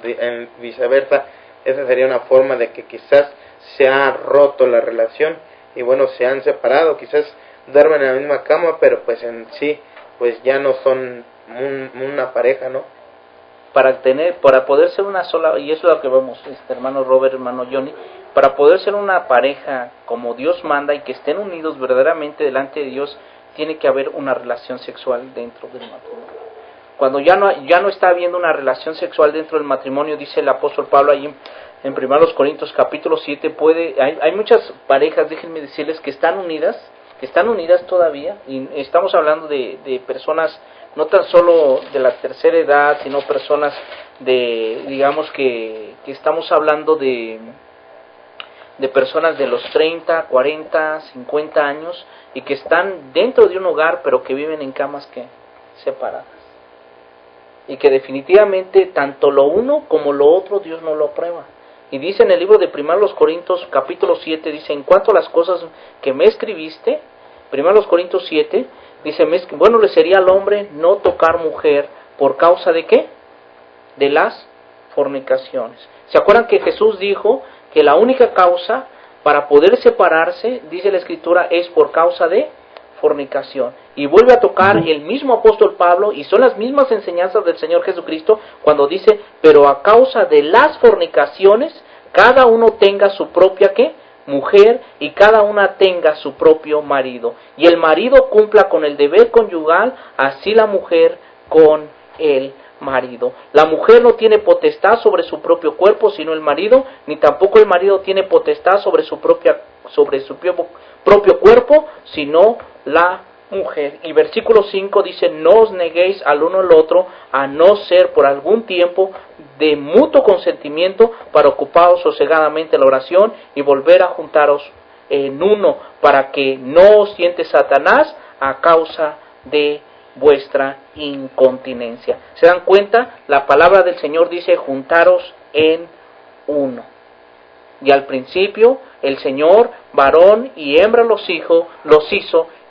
viceversa, esa sería una forma de que quizás se ha roto la relación y bueno, se han separado, quizás duermen en la misma cama, pero pues en sí, pues ya no son una pareja, ¿no? Para poder ser una sola, y eso es lo que vemos, hermano Robert, hermano Johnny, para poder ser una pareja como Dios manda y que estén unidos verdaderamente delante de Dios, tiene que haber una relación sexual dentro del matrimonio. Cuando ya no está habiendo una relación sexual dentro del matrimonio, dice el apóstol Pablo ahí en 1 Corintios capítulo 7, hay muchas parejas, déjenme decirles, que están unidas todavía, y estamos hablando de personas no tan solo de la tercera edad, sino personas digamos que estamos hablando de personas de los 30, 40, 50 años, y que están dentro de un hogar, pero que viven en camas separadas. Y que definitivamente tanto lo uno como lo otro Dios no lo aprueba. Y dice en el libro de 1 Corintios capítulo 7, dice, en cuanto a las cosas que me escribiste, 1 Corintios 7, dice, bueno, le sería al hombre no tocar mujer, ¿por causa de qué? De las fornicaciones. ¿Se acuerdan que Jesús dijo que la única causa para poder separarse, dice la Escritura, es por causa de fornicación? Y vuelve a tocar el mismo apóstol Pablo, y son las mismas enseñanzas del Señor Jesucristo, cuando dice, pero a causa de las fornicaciones, cada uno tenga su propia, ¿qué? Mujer, y cada una tenga su propio marido. Y el marido cumpla con el deber conyugal, así la mujer con el marido. La mujer no tiene potestad sobre su propio cuerpo, sino el marido, ni tampoco el marido tiene potestad sobre su propio cuerpo, sino la mujer. Y versículo 5 dice, no os neguéis al uno al otro, a no ser por algún tiempo de mutuo consentimiento, para ocuparos sosegadamente en la oración y volver a juntaros en uno, para que no os tiente Satanás a causa de vuestra incontinencia. ¿Se dan cuenta? La palabra del Señor dice juntaros en uno. Y al principio el Señor, varón y hembra los hizo,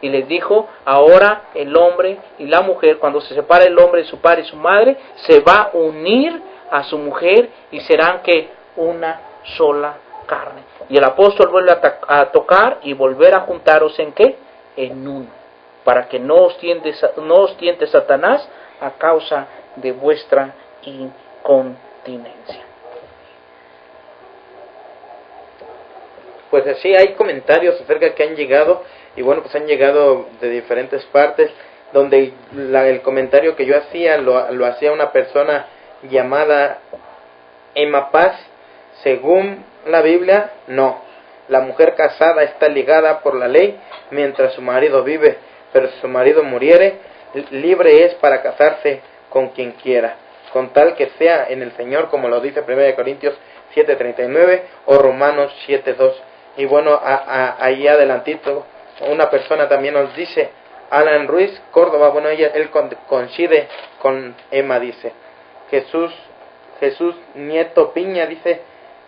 y les dijo, ahora el hombre y la mujer, cuando se separa el hombre de su padre y su madre, se va a unir a su mujer y serán que una sola carne. Y el apóstol vuelve a tocar y volver a juntaros en qué? En uno, para que no os tiente Satanás a causa de vuestra incontinencia. Pues así hay comentarios acerca que han llegado, y bueno, pues han llegado de diferentes partes, donde el comentario que yo hacía, lo hacía una persona llamada Emma Paz. Según la Biblia, no. La mujer casada está ligada por la ley mientras su marido vive, pero si su marido muriere, libre es para casarse con quien quiera, con tal que sea en el Señor, como lo dice 1 Corintios 7:39 o Romanos 7:2. Y bueno, ahí adelantito, una persona también nos dice, Alan Ruiz Córdoba, bueno, él coincide con Emma, dice. Jesús Nieto Piña dice,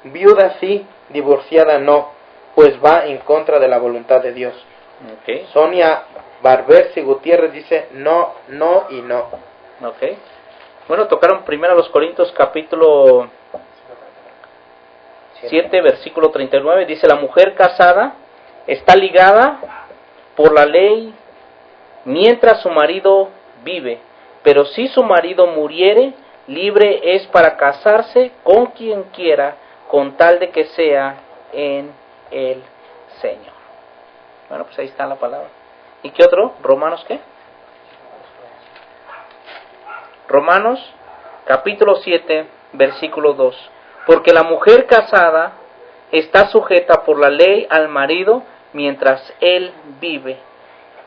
viuda sí, divorciada no, pues va en contra de la voluntad de Dios. Okay. Sonia Barbersi Gutiérrez dice, no y no. Okay. Bueno, tocaron primero los Corintios capítulo 7, versículo 39. Dice, la mujer casada está ligada por la ley mientras su marido vive, pero si su marido muriere, libre es para casarse con quien quiera, con tal de que sea en el Señor. Bueno, pues ahí está la palabra. ¿Y qué otro? ¿Romanos qué? Romanos capítulo 7, versículo 2. Porque la mujer casada está sujeta por la ley al marido mientras él vive.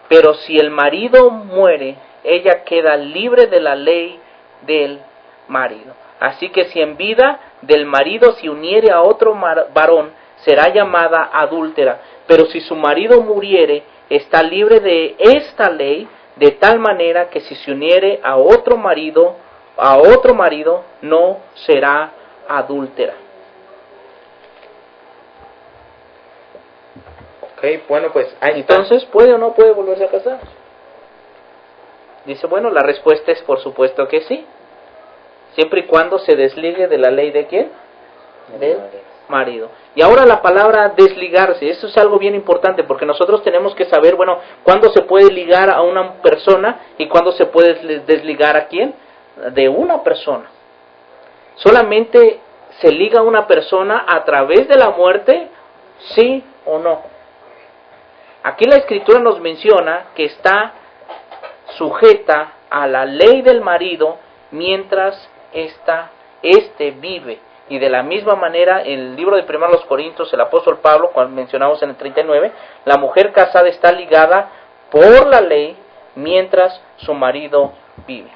Pero si el marido muere, ella queda libre de la ley del marido. Así que si en vida del marido se uniere a otro varón, será llamada adúltera. Pero si su marido muriere, está libre de esta ley, de tal manera que si se uniere a otro marido, no será adúltera. Ok, bueno, pues ahí Entonces, ¿puede o no puede volverse a casar? Dice, bueno, la respuesta es por supuesto que sí. Siempre y cuando se desligue de la ley de ¿quién? Del marido. Y ahora la palabra desligarse, eso es algo bien importante porque nosotros tenemos que saber, bueno, cuándo se puede ligar a una persona y cuándo se puede desligar a quién, de una persona. Solamente se liga a una persona a través de la muerte, sí o no. Aquí la Escritura nos menciona que está sujeta a la ley del marido mientras éste vive. Y de la misma manera, en el libro de 1 Corintios, el apóstol Pablo, cuando mencionamos en el 39, la mujer casada está ligada por la ley mientras su marido vive.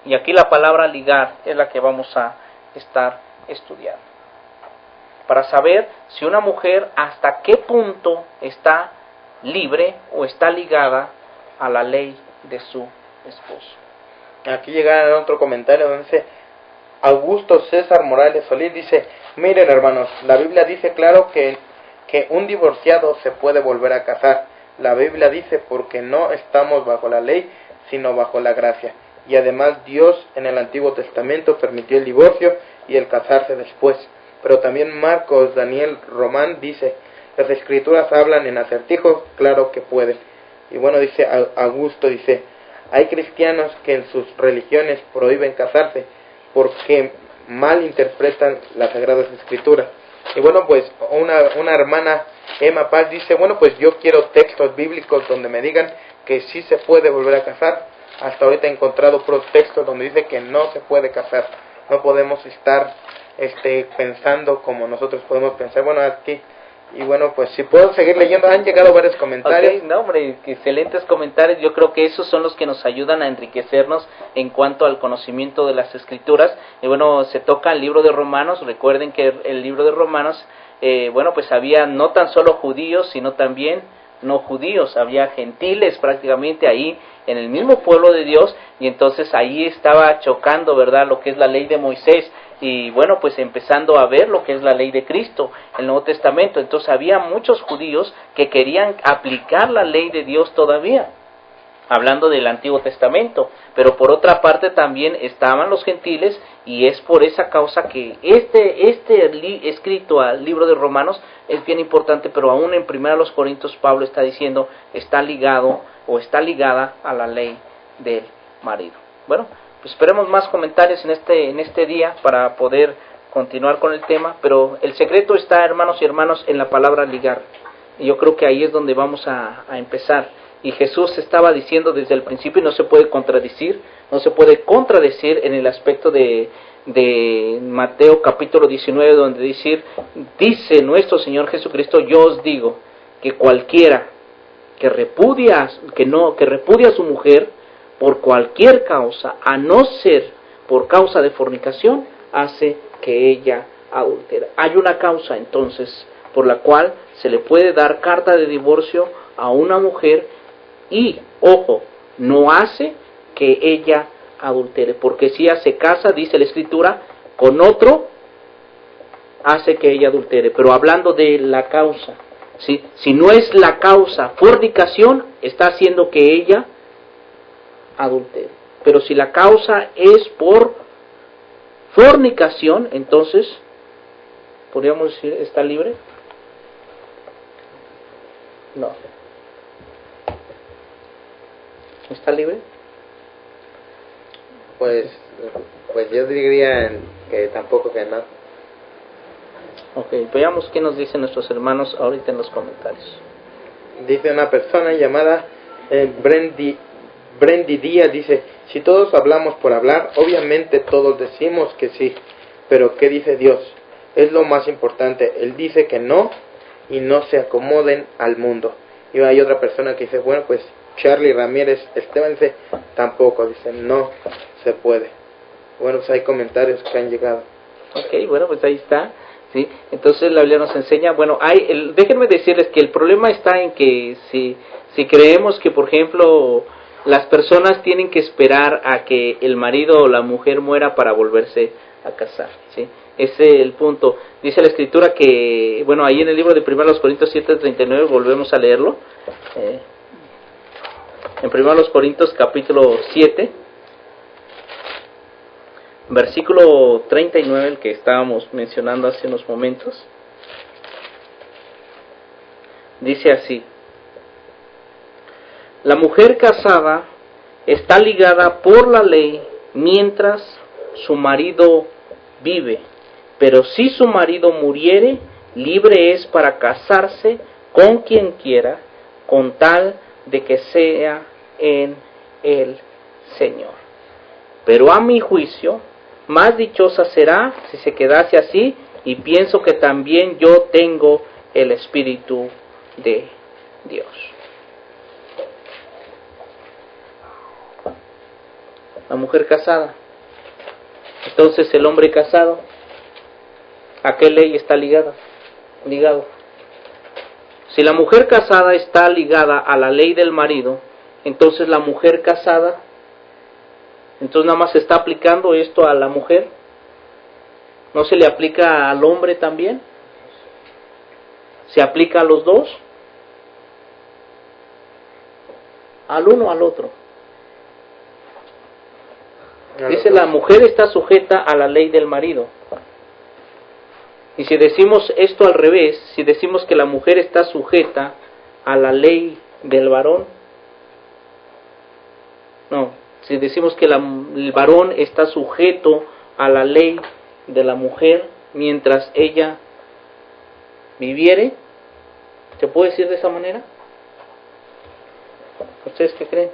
Y aquí la palabra ligar es la que vamos a estar estudiando. Para saber si una mujer hasta qué punto está libre o está ligada a la ley de su esposo. Aquí llega otro comentario donde dice Augusto César Morales Solís, dice, miren hermanos, la Biblia dice claro que un divorciado se puede volver a casar. La Biblia dice porque no estamos bajo la ley, sino bajo la gracia. Y además Dios en el Antiguo Testamento permitió el divorcio y el casarse después. Pero también Marcos Daniel Román dice, las Escrituras hablan en acertijos, claro que pueden. Y bueno, dice Augusto, dice, hay cristianos que en sus religiones prohíben casarse porque mal interpretan las Sagradas Escrituras. Y bueno, pues una hermana, Emma Paz, dice, bueno, pues yo quiero textos bíblicos donde me digan que sí se puede volver a casar. Hasta ahorita he encontrado otros textos donde dice que no se puede casar. No podemos estar pensando como nosotros podemos pensar. Bueno, aquí, y bueno, pues si puedo seguir leyendo, han llegado varios comentarios. Okay, no, hombre, excelentes comentarios. Yo creo que esos son los que nos ayudan a enriquecernos en cuanto al conocimiento de las Escrituras. Y bueno, se toca el libro de Romanos. Recuerden que el libro de Romanos, bueno, pues había no tan solo judíos, sino también no judíos. Había gentiles prácticamente ahí en el mismo pueblo de Dios, y entonces ahí estaba chocando, ¿verdad?, lo que es la ley de Moisés, y bueno, pues empezando a ver lo que es la ley de Cristo, el Nuevo Testamento. Entonces había muchos judíos que querían aplicar la ley de Dios todavía, hablando del Antiguo Testamento, pero por otra parte también estaban los gentiles, y es por esa causa que escrito al libro de Romanos es bien importante, pero aún en 1 Corintios Pablo está diciendo, está ligado o está ligada a la ley del marido. Bueno, pues esperemos más comentarios en este día para poder continuar con el tema, pero el secreto está, hermanos y hermanas, en la palabra ligar, y yo creo que ahí es donde vamos a empezar. Y Jesús estaba diciendo desde el principio, y no se puede contradecir en el aspecto de Mateo capítulo 19, donde dice nuestro Señor Jesucristo, yo os digo que cualquiera que repudia a su mujer por cualquier causa, a no ser por causa de fornicación, hace que ella adultera. Hay una causa entonces por la cual se le puede dar carta de divorcio a una mujer, y, ojo, no hace que ella adultere, porque si ella se casa, dice la Escritura, con otro, hace que ella adultere. Pero hablando de la causa, ¿sí? Si no es la causa fornicación, está haciendo que ella adultere. pero si la causa es por fornicación, entonces, podríamos decir, ¿está libre? No. ¿Está libre? Pues yo diría que tampoco, que no. Ok, veamos qué nos dicen nuestros hermanos ahorita en los comentarios. Dice una persona llamada Brendy Díaz, dice: si todos hablamos por hablar, obviamente todos decimos que sí, pero ¿qué dice Dios? Es lo más importante. Él dice que no, y no se acomoden al mundo. Y hay otra persona que dice, bueno, pues Charlie Ramírez Esteban dice, tampoco, dice, no se puede. Bueno, pues hay comentarios que han llegado. Ok, bueno, pues ahí está. ¿Sí? Entonces la Biblia nos enseña, bueno, déjenme decirles que el problema está en que si creemos que, por ejemplo, las personas tienen que esperar a que el marido o la mujer muera para volverse a casar, ¿sí? Ese es el punto. Dice la Escritura que, bueno, ahí en el libro de 1 Corintios 7:39, volvemos a leerlo. En 1 Corintios capítulo 7, versículo 39, el que estábamos mencionando hace unos momentos, dice así: la mujer casada está ligada por la ley mientras su marido vive, pero si su marido muriere, libre es para casarse con quien quiera, con tal de que sea en el Señor. Pero a mi juicio, más dichosa será si se quedase así, y pienso que también yo tengo el Espíritu de Dios. La mujer casada. Entonces el hombre casado, ¿a qué ley está ligado? Si la mujer casada está ligada a la ley del marido, entonces la mujer casada, entonces nada más se está aplicando esto a la mujer, ¿no se le aplica al hombre también? ¿Se aplica a los dos? ¿Al uno o al otro? Dice, la mujer está sujeta a la ley del marido. Y si decimos esto al revés, si decimos que la mujer está sujeta a la ley del varón, no, si decimos que el varón está sujeto a la ley de la mujer mientras ella viviere, ¿se puede decir de esa manera? ¿Ustedes qué creen?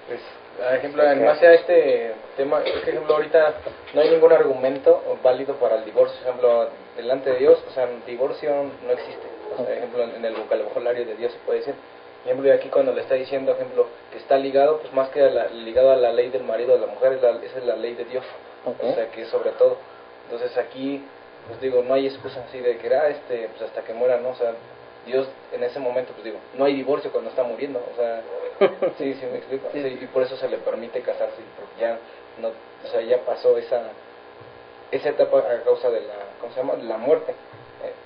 Pues, por ejemplo, en base a este tema, por ejemplo, ahorita no hay ningún argumento válido para el divorcio. Por ejemplo, delante de Dios, o sea, el divorcio no existe. O sea, por ejemplo, en el vocabulario de Dios se puede decir. Por ejemplo, aquí cuando le está diciendo, por ejemplo, que está ligado, pues más que ligado a la ley del marido o de la mujer, esa es la ley de Dios. O sea, que es sobre todo. Entonces aquí, pues digo, no hay excusa así de que, pues hasta que muera, ¿no? O sea, Dios en ese momento, pues digo, no hay divorcio cuando está muriendo, o sea, sí me explico, sí, y por eso se le permite casarse, porque ya no, o sea, ya pasó esa etapa a causa de de la muerte.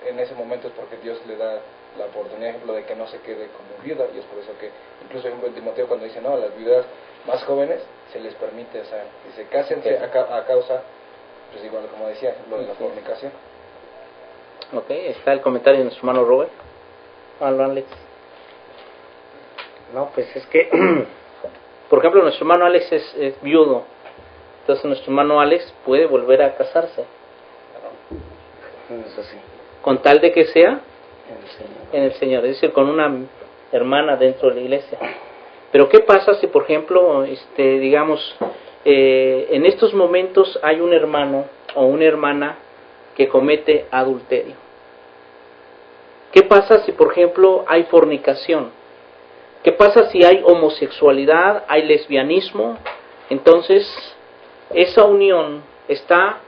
En ese momento es porque Dios le da la oportunidad, ejemplo, de que no se quede como viuda, y es por eso que, incluso ejemplo en Timoteo cuando dice, no, a las viudas más jóvenes se les permite, o sea, que se casen a causa, pues igual como decía, lo de la fornicación. Ok, está el comentario de nuestro hermano Robert. Alex. No, pues es que, por ejemplo, nuestro hermano Alex es viudo, entonces nuestro hermano Alex puede volver a casarse. eso sí, Con tal de que sea Señor. en el Señor, es decir, con una hermana dentro de la iglesia. Pero ¿qué pasa si, por ejemplo, digamos, en estos momentos hay un hermano o una hermana que comete adulterio? ¿Qué pasa si, por ejemplo, hay fornicación? ¿Qué pasa si hay homosexualidad, hay lesbianismo? Entonces, esa unión está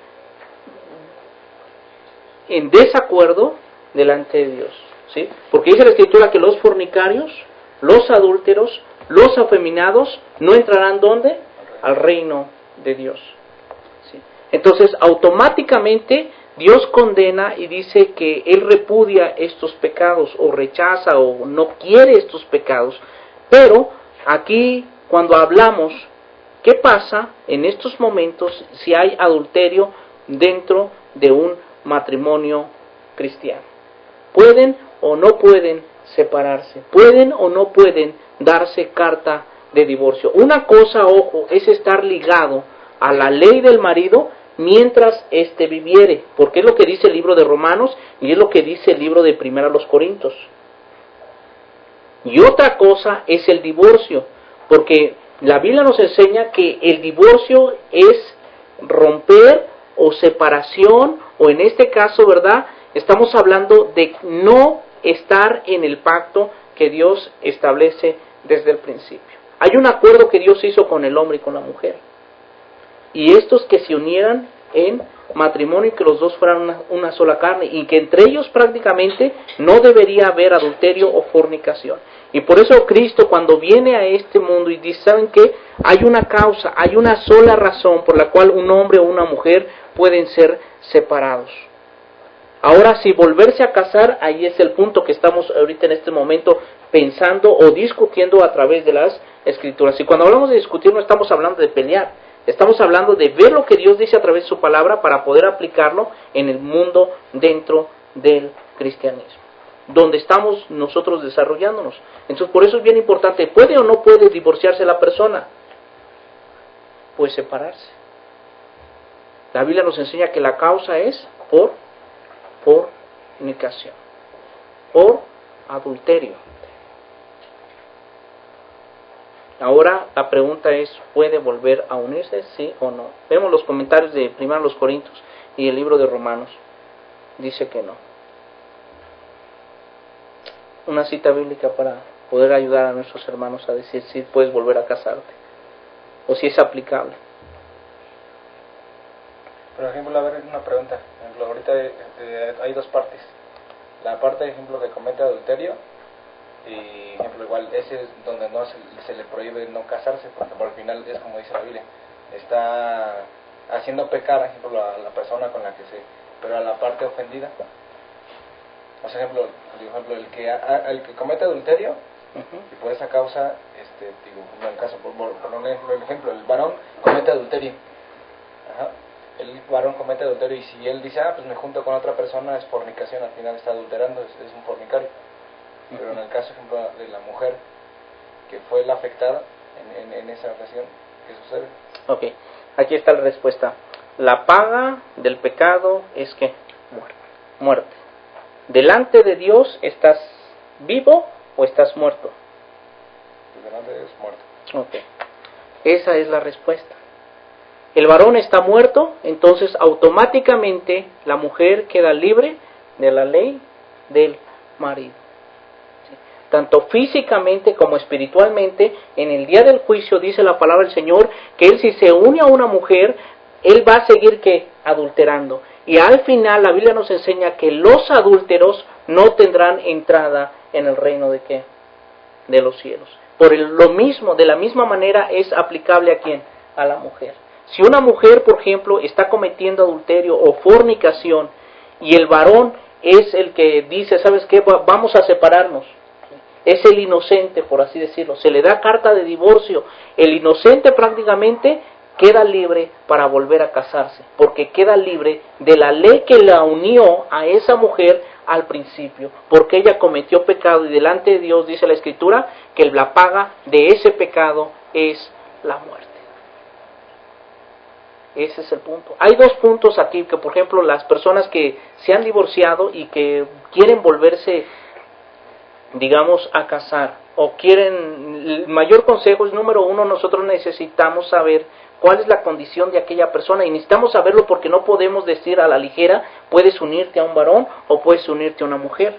en desacuerdo delante de Dios, ¿sí? Porque dice la Escritura que los fornicarios, los adúlteros, los afeminados no entrarán ¿dónde? Al reino de Dios, ¿sí? Entonces, automáticamente Dios condena y dice que Él repudia estos pecados, o rechaza, o no quiere estos pecados. Pero aquí, cuando hablamos ¿qué pasa en estos momentos si hay adulterio dentro de un matrimonio cristiano? ¿Pueden o no pueden separarse? ¿Pueden o no pueden darse carta de divorcio? Una cosa, ojo, es estar ligado a la ley del marido mientras éste viviere, porque es lo que dice el libro de Romanos y es lo que dice el libro de Primera a los Corintios. Y otra cosa es el divorcio, porque la Biblia nos enseña que el divorcio es romper o separación, o en este caso, ¿verdad? Estamos hablando de no estar en el pacto que Dios establece desde el principio. Hay un acuerdo que Dios hizo con el hombre y con la mujer. Y estos que se unieran en matrimonio y que los dos fueran una sola carne, y que entre ellos prácticamente no debería haber adulterio o fornicación. Y por eso Cristo, cuando viene a este mundo y dice, ¿saben qué? Hay una causa, hay una sola razón por la cual un hombre o una mujer pueden ser separados. Ahora, si volverse a casar, ahí es el punto que estamos ahorita en este momento pensando o discutiendo a través de las Escrituras. Y cuando hablamos de discutir no estamos hablando de pelear, estamos hablando de ver lo que Dios dice a través de su palabra para poder aplicarlo en el mundo dentro del cristianismo, donde estamos nosotros desarrollándonos. Entonces, por eso es bien importante, ¿puede o no puede divorciarse la persona? Puede separarse. La Biblia nos enseña que la causa es por fornicación, por adulterio. Ahora la pregunta es, ¿puede volver a unirse? ¿Sí o no? Vemos los comentarios de 1 Corintios y el libro de Romanos. Dice que no. Una cita bíblica para poder ayudar a nuestros hermanos a decir si puedes volver a casarte o si es aplicable. Por ejemplo, a ver, una pregunta. Por ejemplo, ahorita hay dos partes. La parte, por ejemplo, que comete adulterio, y, por ejemplo, igual, ese es donde no se le prohíbe no casarse, porque al final es como dice la Biblia, está haciendo pecar, por ejemplo, a la persona con la que pero a la parte ofendida. O sea, por ejemplo, el que comete adulterio, y por esa causa, en el caso, por ejemplo, el varón comete adulterio. Ajá. El varón comete adulterio y si él dice, pues me junto con otra persona, es fornicación, al final está adulterando, es un fornicario. Pero en el caso, por ejemplo, de la mujer, que fue la afectada en esa ocasión, ¿qué sucede? Ok, aquí está la respuesta. La paga del pecado es ¿qué? Muerte. Delante de Dios, ¿estás vivo o estás muerto? Delante de Dios, muerto. Ok, esa es la respuesta. El varón está muerto, entonces automáticamente la mujer queda libre de la ley del marido. ¿Sí? Tanto físicamente como espiritualmente, en el día del juicio dice la palabra del Señor que él, si se une a una mujer, él va a seguir ¿qué? Adulterando. Y al final la Biblia nos enseña que los adúlteros no tendrán entrada en el reino de ¿qué? De los cielos. Lo mismo, de la misma manera es aplicable ¿a quién? A la mujer. Si una mujer, por ejemplo, está cometiendo adulterio o fornicación y el varón es el que dice, ¿sabes qué? Vamos a separarnos. Es el inocente, por así decirlo. Se le da carta de divorcio. El inocente prácticamente queda libre para volver a casarse, porque queda libre de la ley que la unió a esa mujer al principio, porque ella cometió pecado y delante de Dios dice la Escritura que la paga de ese pecado es la muerte. Ese es el punto. Hay dos puntos aquí, que por ejemplo las personas que se han divorciado y que quieren volverse, digamos, a casar, o quieren, el mayor consejo es, número uno, nosotros necesitamos saber cuál es la condición de aquella persona, y necesitamos saberlo porque no podemos decir a la ligera, puedes unirte a un varón o puedes unirte a una mujer.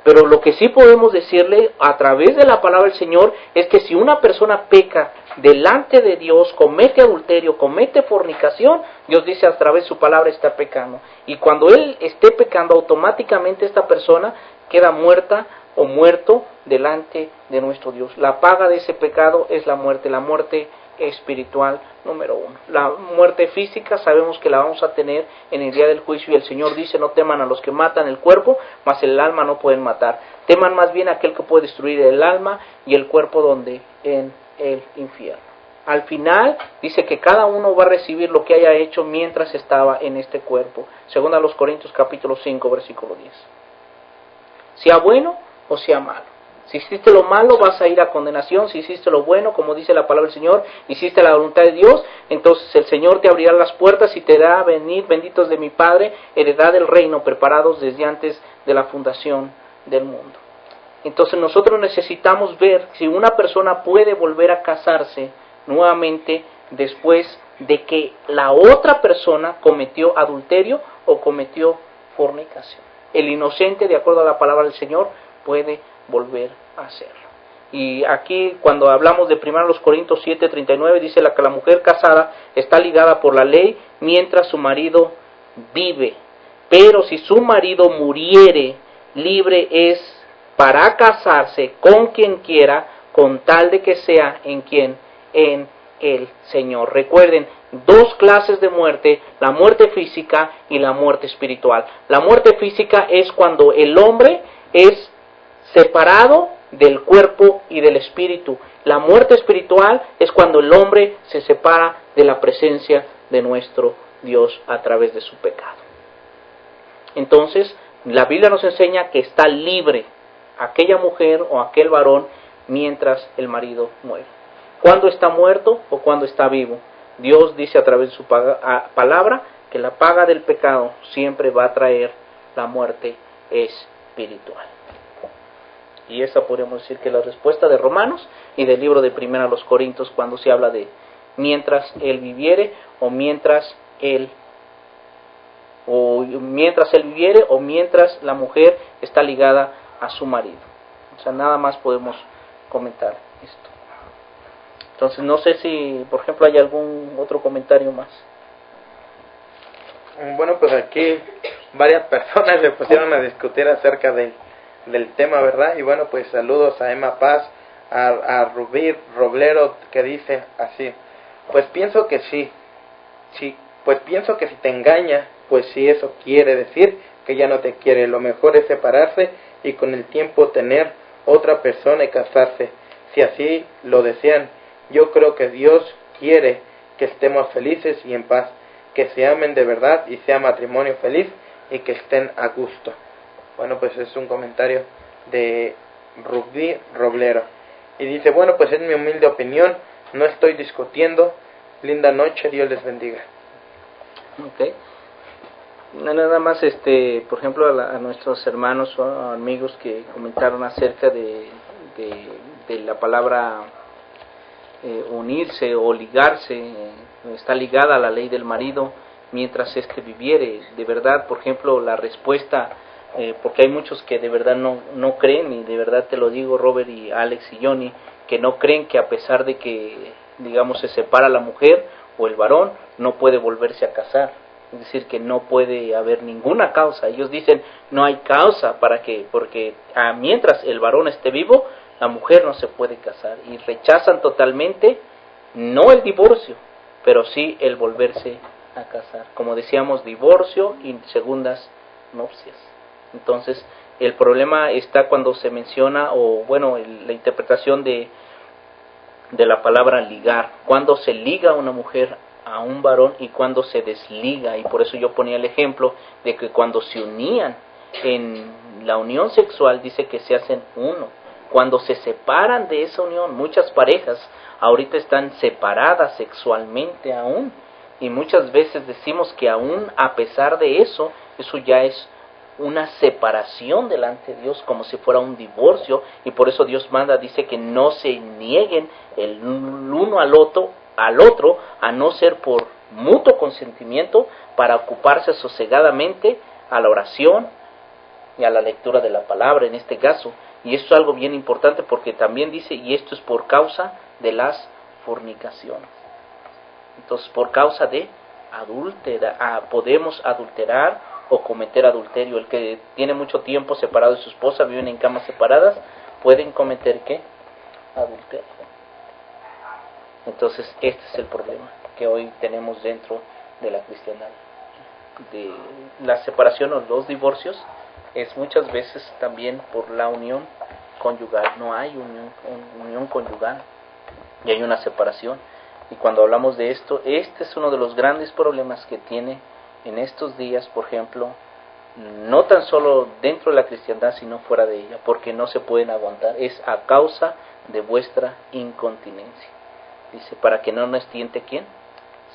Pero lo que sí podemos decirle a través de la palabra del Señor es que si una persona peca delante de Dios, comete adulterio, comete fornicación, Dios dice a través de su palabra está pecando. Y cuando él esté pecando, automáticamente esta persona queda muerta o muerto delante de nuestro Dios. La paga de ese pecado es la muerte espiritual número uno. La muerte física sabemos que la vamos a tener en el día del juicio, y el Señor dice, no teman a los que matan el cuerpo, mas el alma no pueden matar. Teman más bien a aquel que puede destruir el alma y el cuerpo donde en el infierno. Al final dice que cada uno va a recibir lo que haya hecho mientras estaba en este cuerpo. Según a los Corintios capítulo 5, versículo 10. Sea bueno o sea malo. Si hiciste lo malo vas a ir a condenación. Si hiciste lo bueno, como dice la palabra del Señor, hiciste la voluntad de Dios, entonces el Señor te abrirá las puertas y te dará: venid, benditos de mi Padre, heredad del reino, preparados desde antes de la fundación del mundo. Entonces nosotros necesitamos ver si una persona puede volver a casarse nuevamente después de que la otra persona cometió adulterio o cometió fornicación. El inocente, de acuerdo a la palabra del Señor, puede volver a hacerlo. Y aquí, cuando hablamos de 1 Corintios 7:39, dice que la mujer casada está ligada por la ley mientras su marido vive. Pero si su marido muriere, libre es para casarse con quien quiera, con tal de que sea en quien, en el Señor. Recuerden, dos clases de muerte: la muerte física y la muerte espiritual. La muerte física es cuando el hombre es separado del cuerpo y del espíritu. La muerte espiritual es cuando el hombre se separa de la presencia de nuestro Dios a través de su pecado. Entonces, la Biblia nos enseña que está libre aquella mujer o aquel varón mientras el marido muere. ¿Cuándo está muerto o cuándo está vivo? Dios dice a través de su palabra que la paga del pecado siempre va a traer la muerte espiritual. Y esa podríamos decir que es la respuesta de Romanos y del libro de 1 Corintios, cuando se habla de mientras él viviere o mientras él viviere o mientras la mujer está ligada a su marido. O sea, nada más podemos comentar esto. Entonces no sé si, por ejemplo, hay algún otro comentario más. Bueno, pues aquí varias personas se pusieron a discutir acerca del tema, ¿verdad? Y bueno, pues saludos a Emma Paz, a Rubí Roblero, que dice así: pues pienso que sí, pues pienso que si te engaña, pues si eso quiere decir que ya no te quiere, lo mejor es separarse y con el tiempo tener otra persona y casarse, si así lo desean. Yo creo que Dios quiere que estemos felices y en paz, que se amen de verdad y sea matrimonio feliz y que estén a gusto. Bueno, pues es un comentario de Rubí Roblero. Y dice, bueno, pues es mi humilde opinión, no estoy discutiendo. Linda noche, Dios les bendiga. Ok. Nada más, por ejemplo, a nuestros hermanos o amigos que comentaron acerca de la palabra unirse o ligarse, está ligada a la ley del marido mientras viviere. De verdad, por ejemplo, la respuesta, porque hay muchos que de verdad no creen, y de verdad te lo digo, Robert y Alex y Johnny, que no creen que a pesar de que, digamos, se separa la mujer o el varón, no puede volverse a casar. Es decir, que no puede haber ninguna causa. Ellos dicen, no hay causa porque mientras el varón esté vivo, la mujer no se puede casar. Y rechazan totalmente, no el divorcio, pero sí el volverse a casar. Como decíamos, divorcio y segundas nupcias. Entonces, el problema está cuando se menciona, o bueno, la interpretación de la palabra ligar. Cuando se liga una mujer a un varón y cuando se desliga. Y por eso yo ponía el ejemplo de que cuando se unían en la unión sexual, dice que se hacen uno. Cuando se separan de esa unión, muchas parejas ahorita están separadas sexualmente aún, y muchas veces decimos que aún a pesar de eso ya es una separación delante de Dios, como si fuera un divorcio. Y por eso Dios manda, dice que no se nieguen el uno al otro, a no ser por mutuo consentimiento, para ocuparse sosegadamente a la oración y a la lectura de la palabra en este caso. Y esto es algo bien importante, porque también dice, y esto es por causa de las fornicaciones. Entonces, por causa de podemos adulterar o cometer adulterio. El que tiene mucho tiempo separado de su esposa, viven en camas separadas, pueden cometer ¿qué? Adulterio. Entonces, este es el problema que hoy tenemos dentro de la cristiandad. De la separación o los divorcios es muchas veces también por la unión conyugal. No hay unión conyugal y hay una separación. Y cuando hablamos de esto, este es uno de los grandes problemas que tiene en estos días, por ejemplo, no tan solo dentro de la cristiandad, sino fuera de ella, porque no se pueden aguantar. Es a causa de vuestra incontinencia. Dice, para que no nos tiente ¿quién?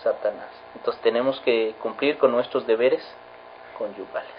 Satanás. Entonces tenemos que cumplir con nuestros deberes conyugales.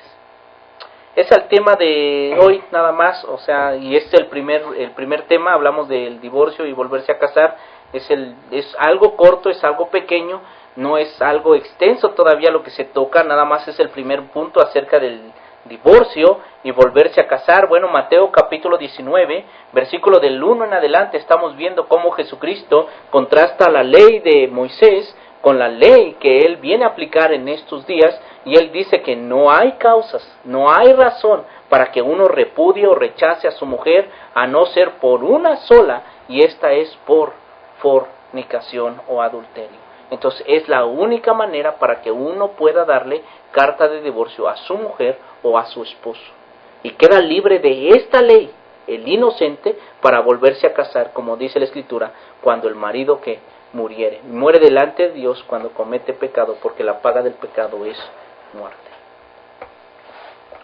Es el tema de hoy nada más, o sea, y es el primer tema. Hablamos del divorcio y volverse a casar. Es algo corto, es algo pequeño, no es algo extenso todavía lo que se toca, nada más es el primer punto acerca del divorcio y volverse a casar. Bueno, Mateo capítulo 19, versículo del 1 en adelante, estamos viendo cómo Jesucristo contrasta la ley de Moisés con la ley que Él viene a aplicar en estos días, y Él dice que no hay causas, no hay razón para que uno repudie o rechace a su mujer, a no ser por una sola, y esta es por fornicación o adulterio. Entonces es la única manera para que uno pueda darle carta de divorcio a su mujer o a su esposo. Y queda libre de esta ley, el inocente, para volverse a casar, como dice la Escritura, cuando el marido que muriere. Muere delante de Dios cuando comete pecado, porque la paga del pecado es muerte.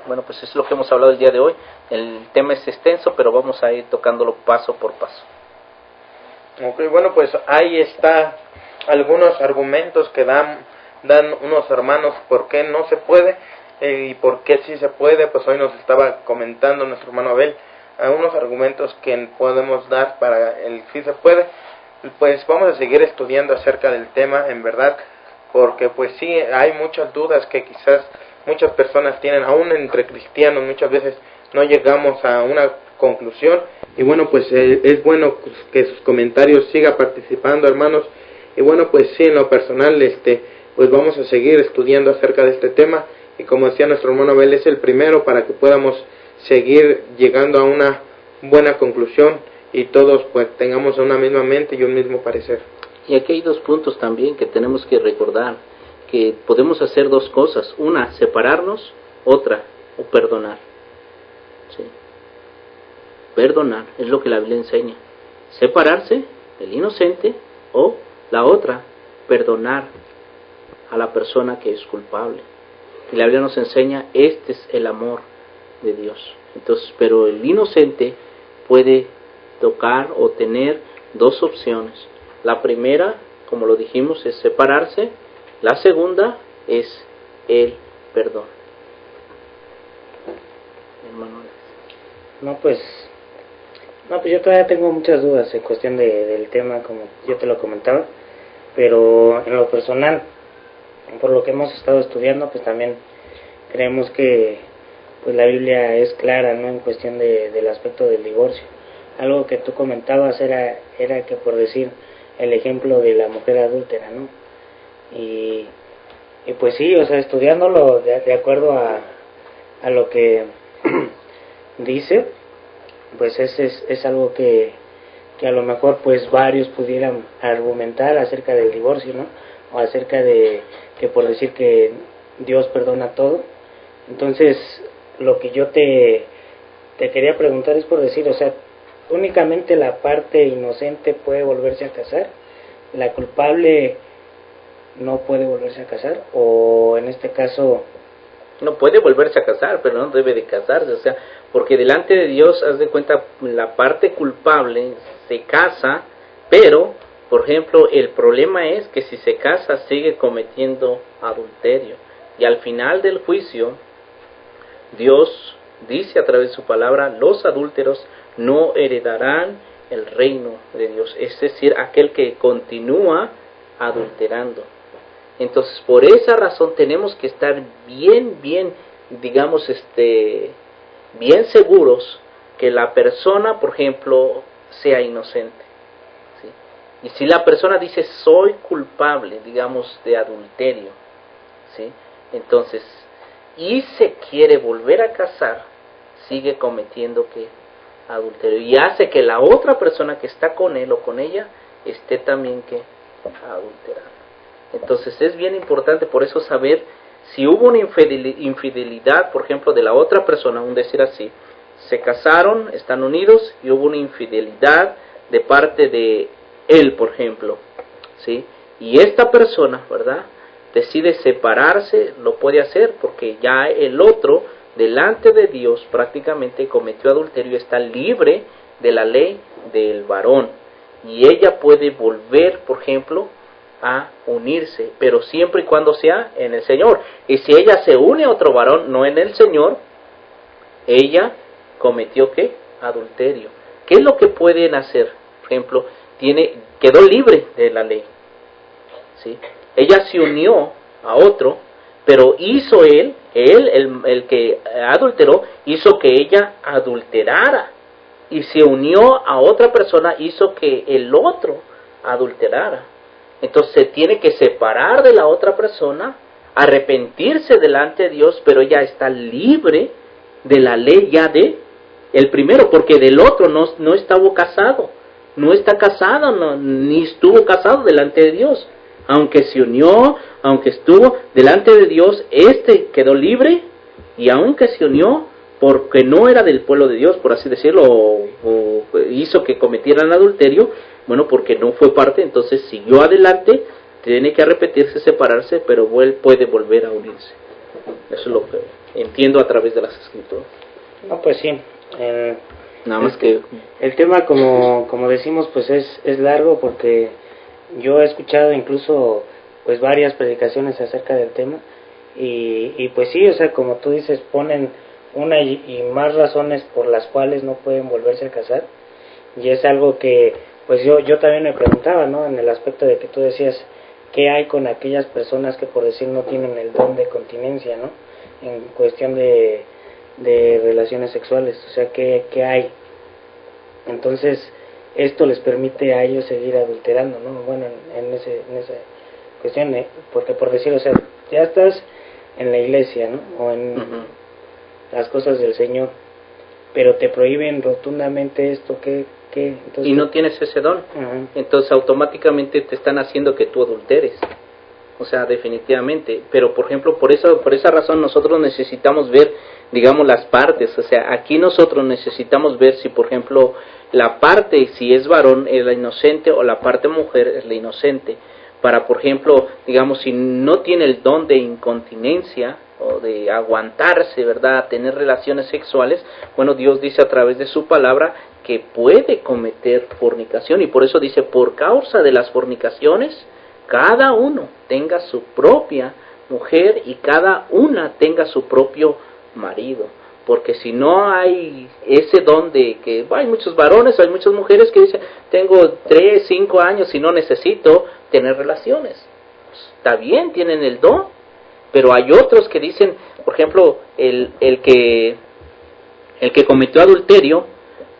Bueno, pues es lo que hemos hablado el día de hoy. El tema es extenso, pero vamos a ir tocándolo paso por paso. Ok, bueno, pues ahí está algunos argumentos que dan unos hermanos por qué no se puede y por qué sí se puede. Pues hoy nos estaba comentando nuestro hermano Abel algunos argumentos que podemos dar para el sí se puede. Pues vamos a seguir estudiando acerca del tema, en verdad, porque pues sí, hay muchas dudas que quizás muchas personas tienen, aún entre cristianos muchas veces no llegamos a una conclusión. Y bueno, pues es bueno que sus comentarios siga participando, hermanos. Y bueno, pues sí, en lo personal, pues vamos a seguir estudiando acerca de este tema, y como decía nuestro hermano Abel, es el primero para que podamos seguir llegando a una buena conclusión y todos pues tengamos una misma mente y un mismo parecer. Y aquí hay dos puntos también que tenemos que recordar, que podemos hacer dos cosas: una, separarnos; otra, o perdonar. ¿Sí? Perdonar es lo que la Biblia enseña. Separarse, el inocente, o la otra, perdonar a la persona que es culpable. Y la Biblia nos enseña, este es el amor de Dios. Entonces, pero el inocente puede tocar o tener dos opciones. La primera, como lo dijimos, es separarse. La segunda es el perdón. Hermano. No, pues yo todavía tengo muchas dudas en cuestión del tema, como yo te lo comentaba, pero en lo personal, por lo que hemos estado estudiando, pues también creemos que pues la Biblia es clara, ¿no?, en cuestión del aspecto del divorcio. Algo que tú comentabas era que, por decir, el ejemplo de la mujer adúltera, ¿no? Y pues sí, o sea, estudiándolo de acuerdo a lo que dice, pues es algo que a lo mejor pues varios pudieran argumentar acerca del divorcio, ¿no? O acerca de que, por decir, que Dios perdona todo. Entonces, lo que yo te quería preguntar es, por decir, o sea, únicamente la parte inocente puede volverse a casar, la culpable no puede volverse a casar, o en este caso no puede volverse a casar, pero no debe de casarse, o sea, porque delante de Dios, haz de cuenta, la parte culpable se casa, pero, por ejemplo, el problema es que si se casa sigue cometiendo adulterio, y al final del juicio Dios dice a través de su palabra, los adúlteros no heredarán el reino de Dios, es decir, aquel que continúa adulterando. Entonces, por esa razón tenemos que estar bien, digamos, bien seguros que la persona, por ejemplo, sea inocente, ¿sí? Y si la persona dice, soy culpable, digamos, de adulterio, ¿sí?, entonces, y se quiere volver a casar, sigue cometiendo que adulterio, y hace que la otra persona que está con él o con ella esté también que adulterando. Entonces es bien importante por eso saber si hubo una infidelidad, por ejemplo, de la otra persona, un decir así, se casaron, están unidos y hubo una infidelidad de parte de él, por ejemplo, ¿sí? Y esta persona, ¿verdad?, decide separarse, lo puede hacer porque ya el otro, delante de Dios, prácticamente cometió adulterio, está libre de la ley del varón. Y ella puede volver, por ejemplo, a unirse, pero siempre y cuando sea en el Señor. Y si ella se une a otro varón, no en el Señor, ella cometió, ¿qué?, adulterio. ¿Qué es lo que pueden hacer? Por ejemplo, quedó libre de la ley, ¿sí? Ella se unió a otro, pero hizo el que adulteró, hizo que ella adulterara, y se unió a otra persona, hizo que el otro adulterara. Entonces se tiene que separar de la otra persona, arrepentirse delante de Dios, pero ella está libre de la ley ya de el primero, porque del otro no estaba casado, no está casado, ni estuvo casado delante de Dios. Aunque se unió, aunque estuvo delante de Dios, quedó libre, y aunque se unió, porque no era del pueblo de Dios, por así decirlo, o hizo que cometieran adulterio, bueno, porque no fue parte, entonces siguió adelante, tiene que arrepentirse, separarse, pero puede volver a unirse. Eso es lo que entiendo a través de las Escrituras. No, pues sí. Nada más que el tema, como decimos, pues es largo, porque yo he escuchado incluso pues varias predicaciones acerca del tema, y pues sí, o sea, como tú dices, ponen una y más razones por las cuales no pueden volverse a casar, y es algo que pues yo también me preguntaba, ¿no?, en el aspecto de que tú decías, ¿qué hay con aquellas personas que, por decir, no tienen el don de continencia, ¿no?, en cuestión de relaciones sexuales? O sea, ¿qué hay? Entonces esto les permite a ellos seguir adulterando, ¿no? Bueno, en esa cuestión, porque, por decir, o sea, ya estás en la iglesia, ¿no?, o en las cosas del Señor, pero te prohíben rotundamente esto, ¿qué? Entonces, y no tienes ese don, entonces automáticamente te están haciendo que tú adulteres. O sea, definitivamente. Pero, por ejemplo, por esa razón nosotros necesitamos ver, digamos, las partes. O sea, aquí nosotros necesitamos ver si, por ejemplo, la parte, si es varón, es la inocente, o la parte mujer es la inocente. Para, por ejemplo, digamos, si no tiene el don de incontinencia o de aguantarse, ¿verdad?, tener relaciones sexuales, bueno, Dios dice a través de su palabra que puede cometer fornicación, y por eso dice, por causa de las fornicaciones, cada uno tenga su propia mujer y cada una tenga su propio marido. Porque si no hay ese don de que hay muchos varones, hay muchas mujeres que dicen, tengo 3, 5 años y no necesito tener relaciones. Pues, está bien, tienen el don, pero hay otros que dicen, por ejemplo, el que cometió adulterio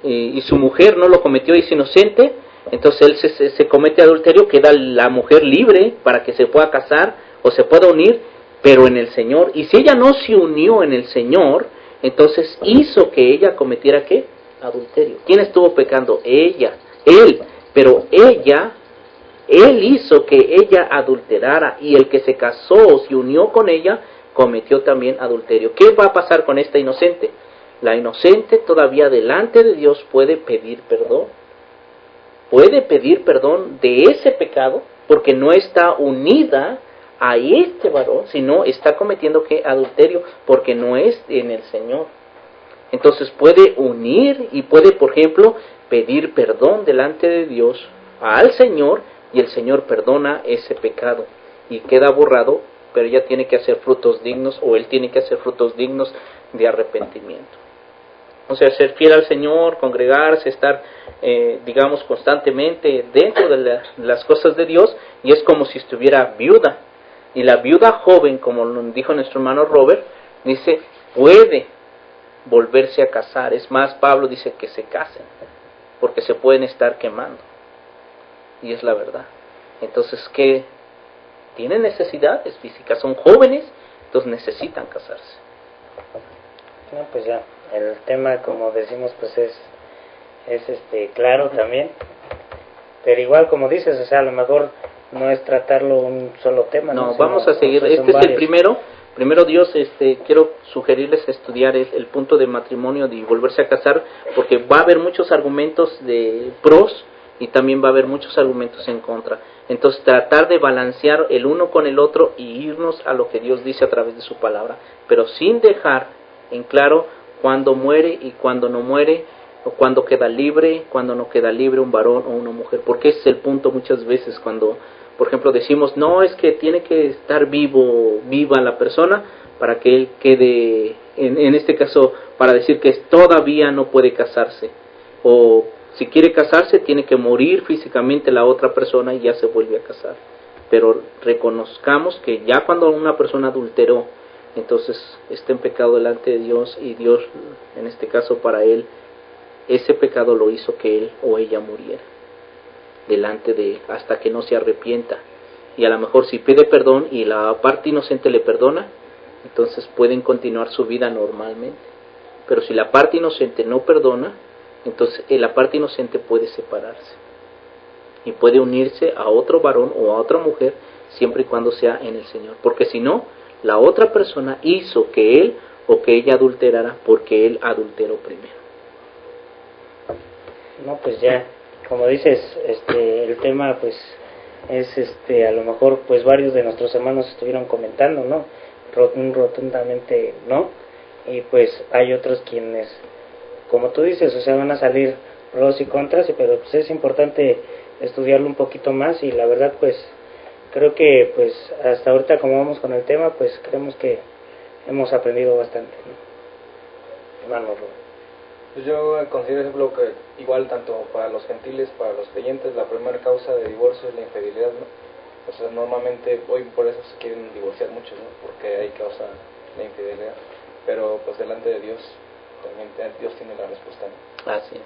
y su mujer no lo cometió y es inocente, entonces él se comete adulterio, queda la mujer libre para que se pueda casar o se pueda unir, pero en el Señor. Y si ella no se unió en el Señor, entonces hizo que ella cometiera, ¿qué?, adulterio. ¿Quién estuvo pecando? Él, pero él hizo que ella adulterara, y el que se casó o se unió con ella cometió también adulterio. ¿Qué va a pasar con esta inocente? La inocente todavía delante de Dios puede pedir perdón. Puede pedir perdón de ese pecado, porque no está unida a este varón, sino está cometiendo, ¿qué?, adulterio, porque no es en el Señor. Entonces puede unir y puede, por ejemplo, pedir perdón delante de Dios al Señor, y el Señor perdona ese pecado y queda borrado, pero ella tiene que hacer frutos dignos, o él tiene que hacer frutos dignos de arrepentimiento. O sea, ser fiel al Señor, congregarse, estar, digamos, constantemente dentro de las cosas de Dios, y es como si estuviera viuda. Y la viuda joven, como lo dijo nuestro hermano Robert, dice, puede volverse a casar. Es más, Pablo dice que se casen, porque se pueden estar quemando. Y es la verdad. Entonces, ¿qué? Tienen necesidades físicas, son jóvenes, entonces necesitan casarse. No, pues ya, el tema, como decimos, pues es claro también, pero igual, como dices, o sea, a lo mejor no es tratarlo un solo tema. No, vamos a seguir, este es el primero Dios, quiero sugerirles estudiar el punto de matrimonio, de volverse a casar, porque va a haber muchos argumentos de pros y también va a haber muchos argumentos en contra. Entonces tratar de balancear el uno con el otro y irnos a lo que Dios dice a través de su palabra, pero sin dejar en claro cuándo muere y cuándo no muere, o cuándo queda libre, cuándo no queda libre un varón o una mujer, porque ese es el punto muchas veces cuando, por ejemplo, decimos, no, es que tiene que estar viva la persona para que él quede, en este caso, para decir que todavía no puede casarse, o si quiere casarse tiene que morir físicamente la otra persona y ya se vuelve a casar. Pero reconozcamos que ya cuando una persona adulteró, entonces está en pecado delante de Dios, y Dios, en este caso para él, ese pecado lo hizo que él o ella muriera delante de él, hasta que no se arrepienta. Y a lo mejor si pide perdón y la parte inocente le perdona, entonces pueden continuar su vida normalmente. Pero si la parte inocente no perdona, entonces la parte inocente puede separarse y puede unirse a otro varón o a otra mujer, siempre y cuando sea en el Señor, porque si no, la otra persona hizo que él o que ella adulterara, porque él adulteró primero. No, pues ya, como dices, el tema pues es a lo mejor pues varios de nuestros hermanos estuvieron comentando, ¿no? Rotundamente no, y pues hay otros quienes, como tú dices, o sea, van a salir pros y contras, pero pues es importante estudiarlo un poquito más, y la verdad pues creo que pues hasta ahorita como vamos con el tema, pues creemos que hemos aprendido bastante, ¿no? Hermano Robert. Pues yo considero, ejemplo, que igual tanto para los gentiles, para los creyentes, la primera causa de divorcio es la infidelidad, ¿no? O sea, normalmente hoy por eso se quieren divorciar muchos, ¿no? Porque hay causa la infidelidad, pero pues delante de Dios también Dios tiene la respuesta, ¿no? Así es.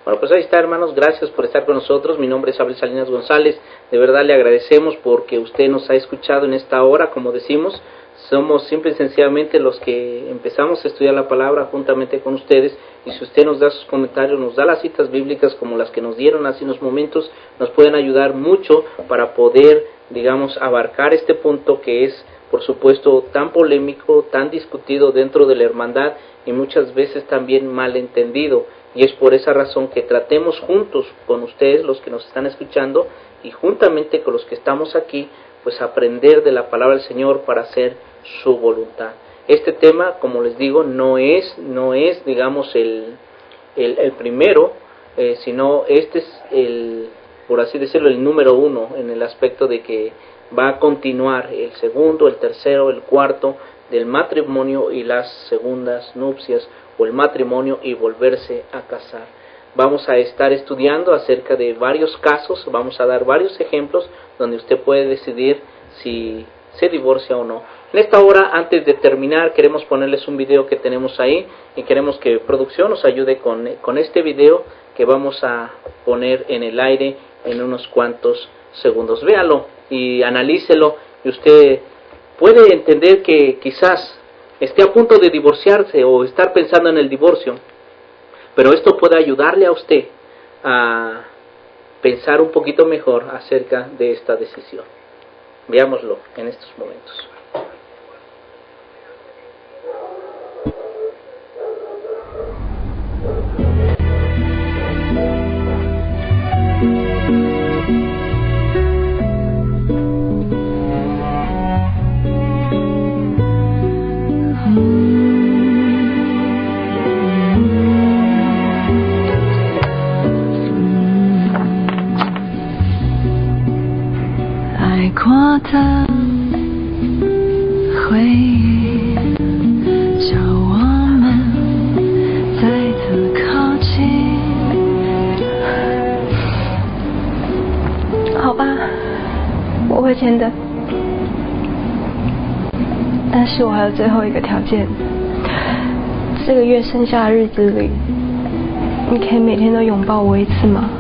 Bueno, pues ahí está, hermanos, gracias por estar con nosotros. Mi nombre es Abel Salinas González. De verdad le agradecemos porque usted nos ha escuchado en esta hora. Como decimos, somos simple y sencillamente los que empezamos a estudiar la palabra juntamente con ustedes, y si usted nos da sus comentarios, nos da las citas bíblicas como las que nos dieron hace unos momentos, nos pueden ayudar mucho para poder, digamos, abarcar este punto que es, por supuesto, tan polémico, tan discutido dentro de la hermandad y muchas veces también mal entendido. Y es por esa razón que tratemos juntos con ustedes, los que nos están escuchando, y juntamente con los que estamos aquí, pues aprender de la palabra del Señor para hacer su voluntad. Este tema, como les digo, no es digamos el primero, sino este es por así decirlo, el número uno, en el aspecto de que va a continuar el segundo, el tercero, el cuarto del matrimonio y las segundas nupcias, o el matrimonio y volverse a casar. Vamos a estar estudiando acerca de varios casos, vamos a dar varios ejemplos donde usted puede decidir si se divorcia o no. En esta hora, antes de terminar, queremos ponerles un video que tenemos ahí, y queremos que producción nos ayude con este video que vamos a poner en el aire en unos cuantos segundos. Véalo y analícelo, y usted puede entender que quizás esté a punto de divorciarse o estar pensando en el divorcio, pero esto puede ayudarle a usted a pensar un poquito mejor acerca de esta decisión. Veámoslo en estos momentos.过的回忆，叫我们再次靠近。好吧，我会签的，但是我还有最后一个条件。这个月剩下的日子里，你可以每天都拥抱我一次吗？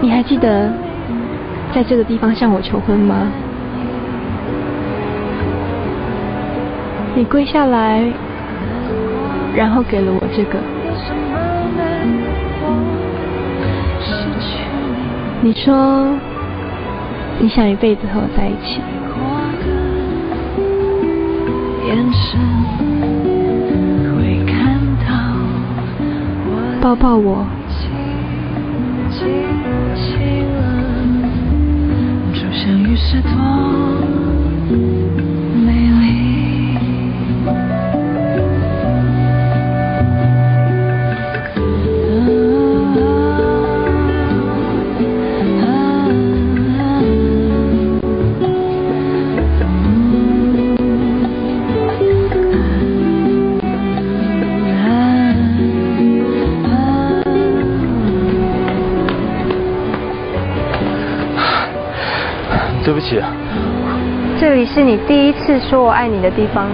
你还记得在这个地方向我求婚吗？你跪下来然后给了我这个。你说你想一辈子和我在一起，抱抱我。是多美丽，对不起，这里是你第一次说我爱你的地方。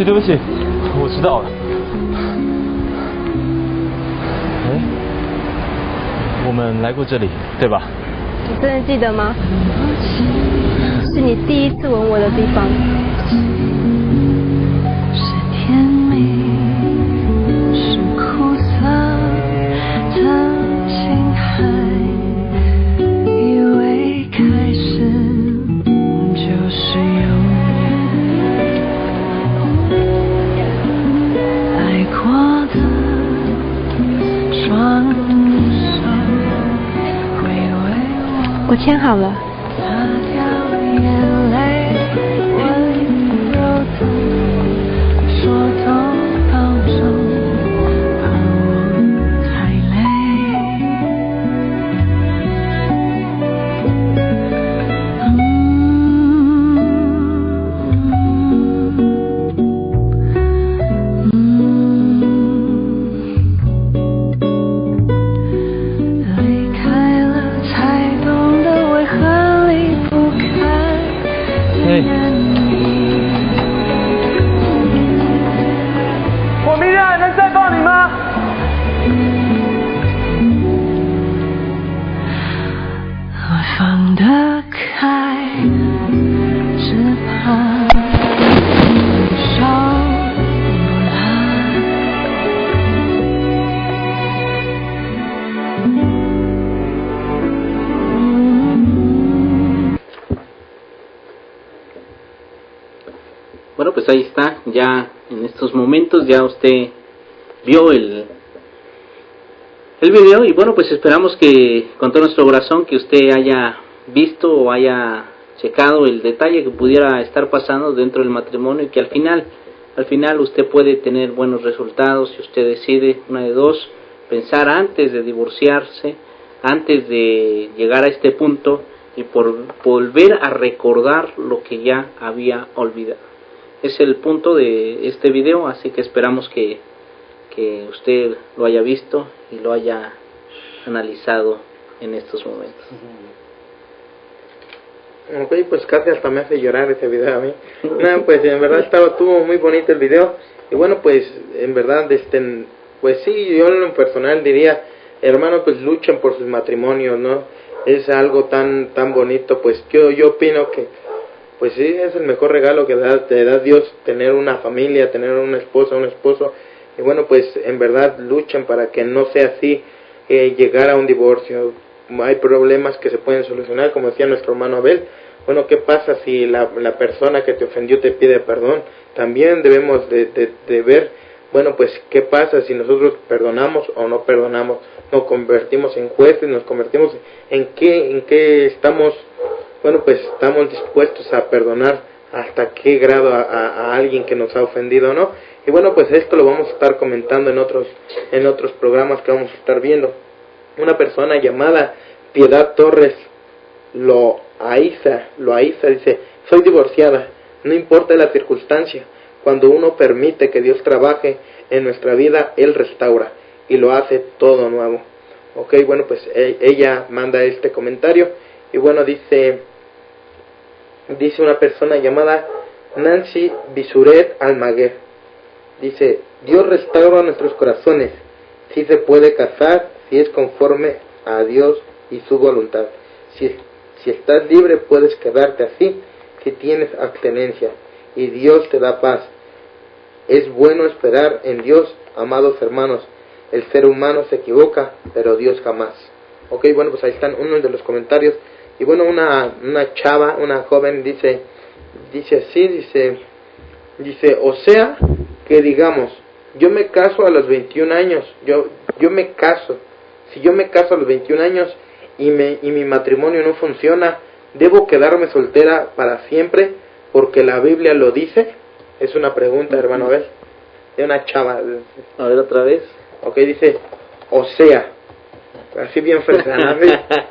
对不起，我知道了。哎，我们来过这里，对吧？你真的记得吗？是你第一次吻我的地方。是甜蜜，是苦涩的情海，以为开始就是永远。我签好了。我明天还能再抱你吗？我放得开，只怕收不来。Bueno, pues ahí está, ya en estos momentos ya usted vio el video y bueno, pues esperamos que con todo nuestro corazón que usted haya visto o haya checado el detalle que pudiera estar pasando dentro del matrimonio y que al final usted puede tener buenos resultados si usted decide, una de dos, pensar antes de divorciarse, antes de llegar a este punto y por volver a recordar lo que ya había olvidado. Es el punto de este video, así que esperamos que usted lo haya visto y lo haya analizado en estos momentos. Ok, pues casi hasta me hace llorar ese video a mí. No, pues en verdad estuvo muy bonito el video. Y bueno, pues en verdad, pues sí, yo en lo personal diría, hermano, pues luchen por sus matrimonios, ¿no? Es algo tan bonito, pues yo opino que pues sí, es el mejor regalo que te da Dios, tener una familia, tener una esposa, un esposo. Y bueno, pues en verdad luchen para que no sea así, llegar a un divorcio. Hay problemas que se pueden solucionar, como decía nuestro hermano Abel. Bueno, ¿qué pasa si la persona que te ofendió te pide perdón? También debemos de ver, bueno, pues qué pasa si nosotros perdonamos o no perdonamos. Nos convertimos en jueces, nos convertimos en qué estamos. Bueno, pues estamos dispuestos a perdonar hasta qué grado a alguien que nos ha ofendido, ¿no? Y bueno, pues esto lo vamos a estar comentando en otros programas que vamos a estar viendo. Una persona llamada Piedad Torres Loaiza dice: soy divorciada, no importa la circunstancia, cuando uno permite que Dios trabaje en nuestra vida, Él restaura y lo hace todo nuevo. Ok, bueno, pues ella manda este comentario y bueno, dice una persona llamada Nancy Bisuret Almaguer. Dice, Dios restaura nuestros corazones. Si se puede casar, si es conforme a Dios y su voluntad. Si estás libre, puedes quedarte así, si tienes abstenencia. Y Dios te da paz. Es bueno esperar en Dios, amados hermanos. El ser humano se equivoca, pero Dios jamás. Ok, bueno, pues ahí están unos de los comentarios. Y bueno, una chava, una joven dice así, dice, o sea, que digamos, yo me caso a los 21 años, yo me caso, si yo me caso a los 21 años y mi matrimonio no funciona, ¿debo quedarme soltera para siempre porque la Biblia lo dice? Es una pregunta, hermano, a ver, de una chava. A ver otra vez. Ok, dice, o sea, así bien fresca,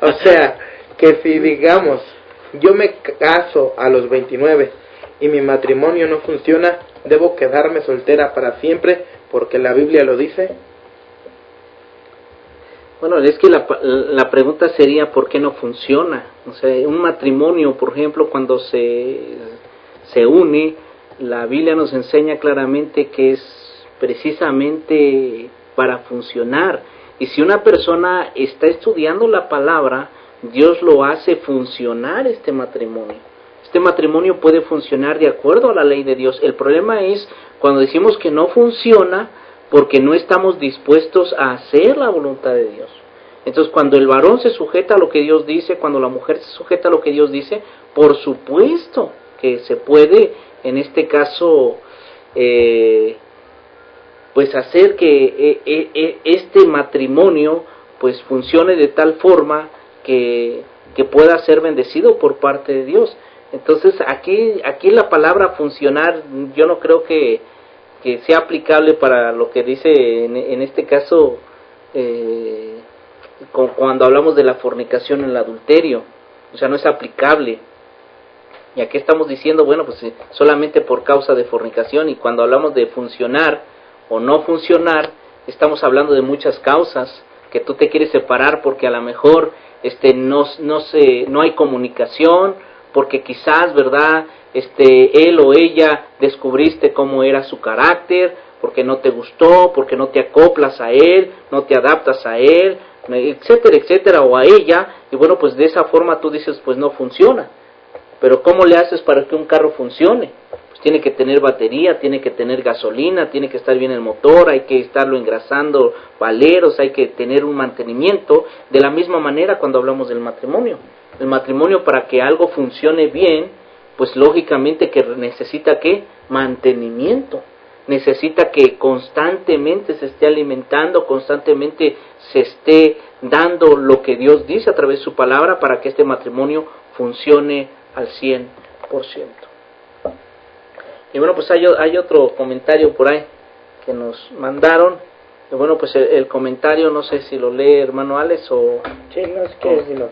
o sea, que si digamos, yo me caso a los 29 y mi matrimonio no funciona, ¿debo quedarme soltera para siempre porque la Biblia lo dice? Bueno, es que la pregunta sería ¿por qué no funciona? O sea, un matrimonio, por ejemplo, cuando se une, la Biblia nos enseña claramente que es precisamente para funcionar. Y si una persona está estudiando la palabra, Dios lo hace funcionar este matrimonio. Este matrimonio puede funcionar de acuerdo a la ley de Dios. El problema es cuando decimos que no funciona porque no estamos dispuestos a hacer la voluntad de Dios. Entonces, cuando el varón se sujeta a lo que Dios dice, cuando la mujer se sujeta a lo que Dios dice, por supuesto que se puede, en este caso, pues hacer que este matrimonio pues funcione de tal forma que pueda ser bendecido por parte de Dios. Entonces aquí la palabra funcionar yo no creo que sea aplicable para lo que dice en este caso cuando hablamos de la fornicación en el adulterio. O sea, no es aplicable. Y aquí estamos diciendo, bueno, pues solamente por causa de fornicación, y cuando hablamos de funcionar o no funcionar, estamos hablando de muchas causas, que tú te quieres separar porque a lo mejor no hay comunicación, porque quizás, ¿verdad?, él o ella descubriste cómo era su carácter, porque no te gustó, porque no te acoplas a él, no te adaptas a él, etcétera, etcétera, o a ella, y bueno, pues de esa forma tú dices, pues no funciona. Pero ¿cómo le haces para que un carro funcione? Pues tiene que tener batería, tiene que tener gasolina, tiene que estar bien el motor, hay que estarlo engrasando valeros, hay que tener un mantenimiento. De la misma manera cuando hablamos del matrimonio. El matrimonio, para que algo funcione bien, pues lógicamente que necesita ¿qué? Mantenimiento. Necesita que constantemente se esté alimentando, constantemente se esté dando lo que Dios dice a través de su palabra para que este matrimonio funcione al 100%. Y bueno, pues hay otro comentario por ahí que nos mandaron. Y bueno, pues el comentario, no sé si lo lee hermano Alex o... Sí, no es que decirlo.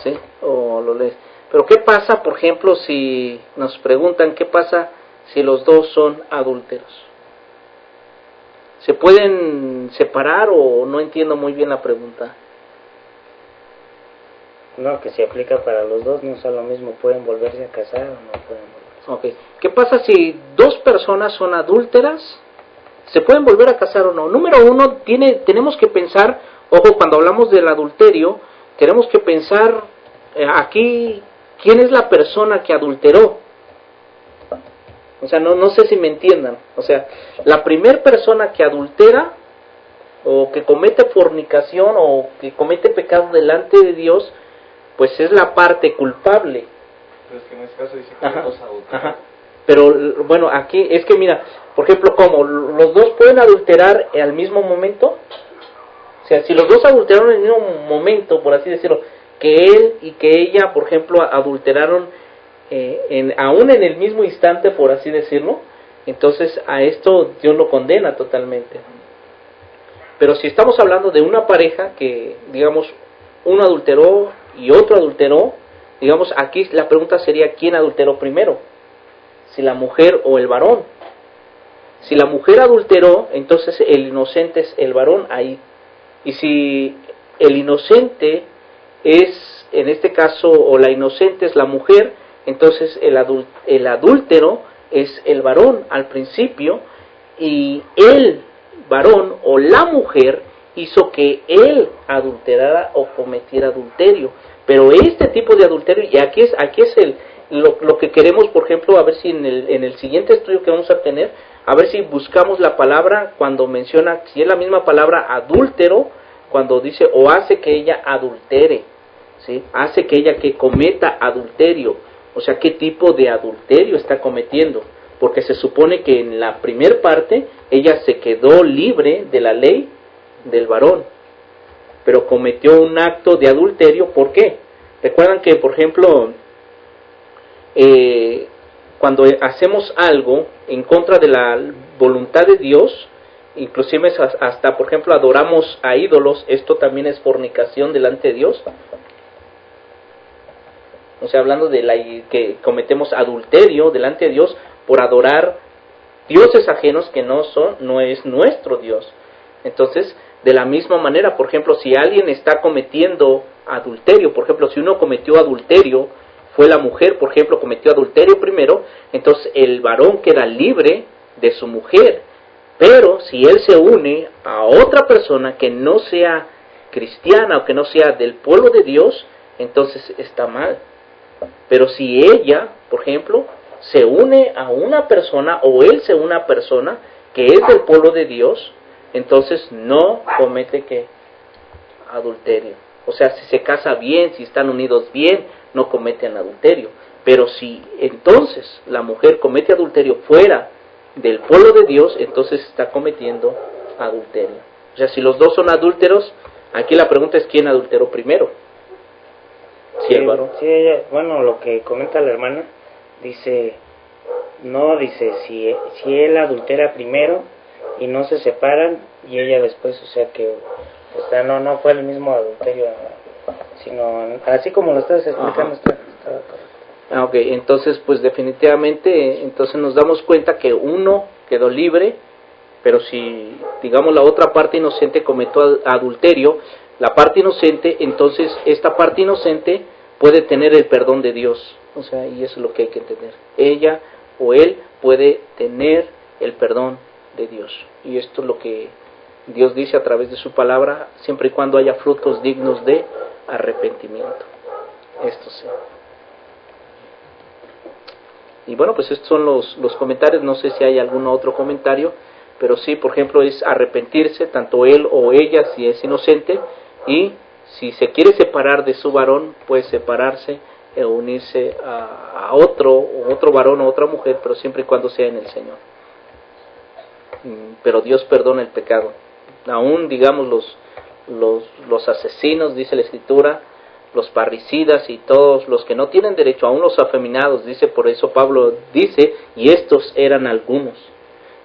Sí, o lo lees. Pero ¿qué pasa, por ejemplo, si nos preguntan qué pasa si los dos son adúlteros? ¿Se pueden separar o no entiendo muy bien la pregunta? No, que se aplica para los dos, no es lo mismo, pueden volverse a casar o no pueden volverse. Okay. ¿Qué pasa si dos personas son adúlteras? ¿Se pueden volver a casar o no? Número uno, tenemos que pensar, ojo, cuando hablamos del adulterio, tenemos que pensar aquí, ¿quién es la persona que adulteró? O sea, no sé si me entiendan. O sea, la primera persona que adultera o que comete fornicación o que comete pecado delante de Dios, pues es la parte culpable. Pero es que en este caso dice que los dos adulteran. Pero bueno, aquí es que mira, por ejemplo, ¿cómo? ¿Los dos pueden adulterar al mismo momento? O sea, si los dos adulteraron en el mismo momento, por así decirlo, que él y que ella, por ejemplo, adulteraron aún en el mismo instante, por así decirlo, entonces a esto Dios lo condena totalmente. Pero si estamos hablando de una pareja que, digamos, uno adulteró y otro adulteró, digamos, aquí la pregunta sería ¿quién adulteró primero? Si la mujer o el varón. Si la mujer adulteró, entonces el inocente es el varón ahí. Y si el inocente es, en este caso, o la inocente es la mujer, entonces el adúltero es el varón al principio, y el varón o la mujer hizo que él adulterara o cometiera adulterio. Pero este tipo de adulterio, y aquí es lo que queremos, por ejemplo, a ver si en el siguiente estudio que vamos a tener, a ver si buscamos la palabra cuando menciona, si es la misma palabra adúltero, cuando dice o hace que ella adultere, ¿sí? Hace que ella que cometa adulterio, o sea, ¿qué tipo de adulterio está cometiendo? Porque se supone que en la primer parte ella se quedó libre de la ley del varón, pero cometió un acto de adulterio. ¿Por qué? Recuerdan que, por ejemplo, cuando hacemos algo en contra de la voluntad de Dios, inclusive hasta, por ejemplo, adoramos a ídolos, esto también es fornicación delante de Dios. O sea, hablando de que cometemos adulterio delante de Dios por adorar dioses ajenos que no es nuestro Dios. Entonces, de la misma manera, por ejemplo, si alguien está cometiendo adulterio, por ejemplo, si uno cometió adulterio, fue la mujer, por ejemplo, cometió adulterio primero, entonces el varón queda libre de su mujer. Pero si él se une a otra persona que no sea cristiana o que no sea del pueblo de Dios, entonces está mal. Pero si ella, por ejemplo, se une a una persona o él se une a una persona que es del pueblo de Dios, entonces no comete que adulterio. O sea, si se casa bien, si están unidos bien, no cometen adulterio. Pero si entonces la mujer comete adulterio fuera del pueblo de Dios, entonces está cometiendo adulterio. O sea, si los dos son adúlteros, aquí la pregunta es ¿quién adulteró primero? Sí, ella, bueno, lo que comenta la hermana, dice si él adultera primero y no se separan, y ella después, o sea que, o sea, no fue el mismo adulterio, sino así como lo estás explicando, está correcto. Ok, entonces pues definitivamente, entonces nos damos cuenta que uno quedó libre, pero si, digamos, la otra parte inocente cometió adulterio, la parte inocente, entonces esta parte inocente puede tener el perdón de Dios. O sea, y eso es lo que hay que entender. Ella o él puede tener el perdón de Dios. Y esto es lo que Dios dice a través de su palabra, siempre y cuando haya frutos dignos de arrepentimiento. Esto sí. Y bueno, pues estos son los comentarios. No sé si hay algún otro comentario, pero sí, por ejemplo, es arrepentirse, tanto él o ella, si es inocente, y si se quiere separar de su varón, puede separarse e unirse a otro varón o otra mujer, pero siempre y cuando sea en el Señor. Pero Dios perdona el pecado. Aún, digamos, los asesinos, dice la Escritura, los parricidas y todos los que no tienen derecho, aún los afeminados, dice, por eso Pablo dice, y estos eran algunos,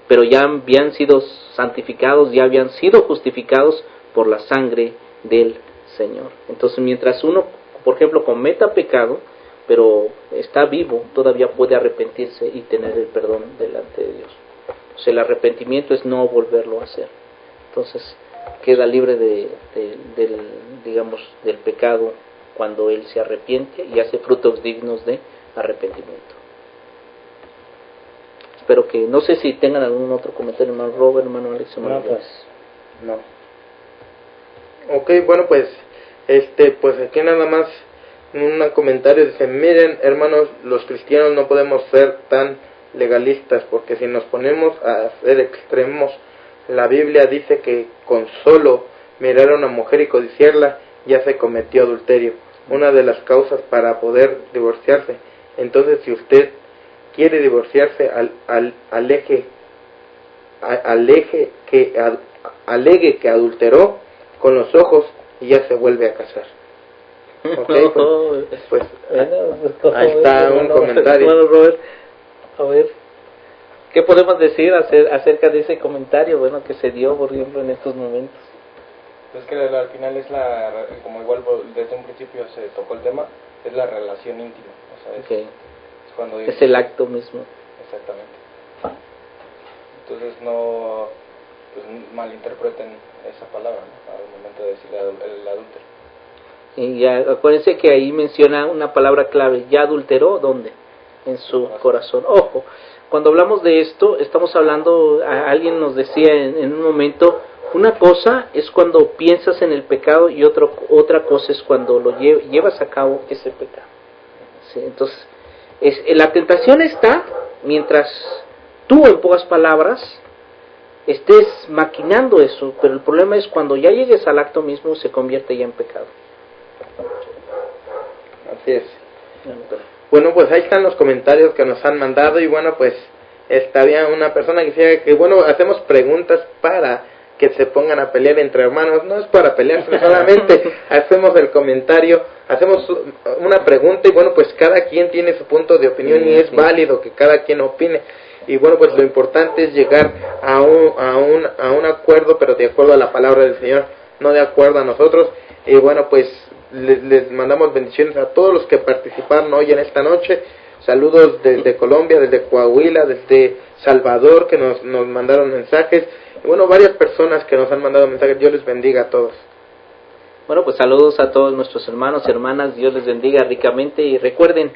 pero ya habían sido santificados, ya habían sido justificados por la sangre del Señor. Entonces, mientras uno, por ejemplo, cometa pecado, pero está vivo, todavía puede arrepentirse y tener el perdón delante de Dios. O sea, el arrepentimiento es no volverlo a hacer. Entonces, queda libre del pecado cuando él se arrepiente y hace frutos dignos de arrepentimiento. Espero que, no sé si tengan algún otro comentario, hermano Robert, hermano Alex. No, pues, no. Ok, bueno, pues aquí nada más un comentario. Dice, miren, hermanos, los cristianos no podemos ser tan legalistas, porque si nos ponemos a ser extremos, la Biblia dice que con solo mirar a una mujer y codiciarla ya se cometió adulterio, una de las causas para poder divorciarse. Entonces, si usted quiere divorciarse, alegue que adulteró con los ojos y ya se vuelve a casar. Okay, pues ahí está un comentario. Bueno, Robert, a ver, ¿qué podemos decir acerca de ese comentario, bueno, que se dio, por ejemplo, en estos momentos? Pues que al final es como igual desde un principio se tocó el tema, es la relación íntima. O sea, es cuando es el acto mismo. Exactamente. Entonces no, pues malinterpreten esa palabra, ¿no? Al momento de decirle el adúltero. Y ya, acuérdense que ahí menciona una palabra clave, ¿ya adulteró? ¿Dónde? En su corazón. Ojo, cuando hablamos de esto, estamos hablando, alguien nos decía en un momento, una cosa es cuando piensas en el pecado y otra cosa es cuando lo llevas a cabo ese pecado. ¿Sí? Entonces, la tentación está mientras tú, en pocas palabras, estés maquinando eso, pero el problema es cuando ya llegues al acto mismo, se convierte ya en pecado. Así es. Bueno, pues ahí están los comentarios que nos han mandado y bueno, pues había una persona que decía que bueno, hacemos preguntas para que se pongan a pelear entre hermanos. No es para pelearse, solamente hacemos el comentario, hacemos una pregunta y bueno, pues cada quien tiene su punto de opinión y es válido que cada quien opine. Y bueno, pues lo importante es llegar a un acuerdo, pero de acuerdo a la palabra del Señor, no de acuerdo a nosotros. Y bueno, pues les mandamos bendiciones a todos los que participaron hoy en esta noche. Saludos desde Colombia, desde Coahuila, desde Salvador, que nos mandaron mensajes. Y bueno, varias personas que nos han mandado mensajes. Dios les bendiga a todos. Bueno, pues saludos a todos nuestros hermanos y hermanas. Dios les bendiga ricamente. Y recuerden,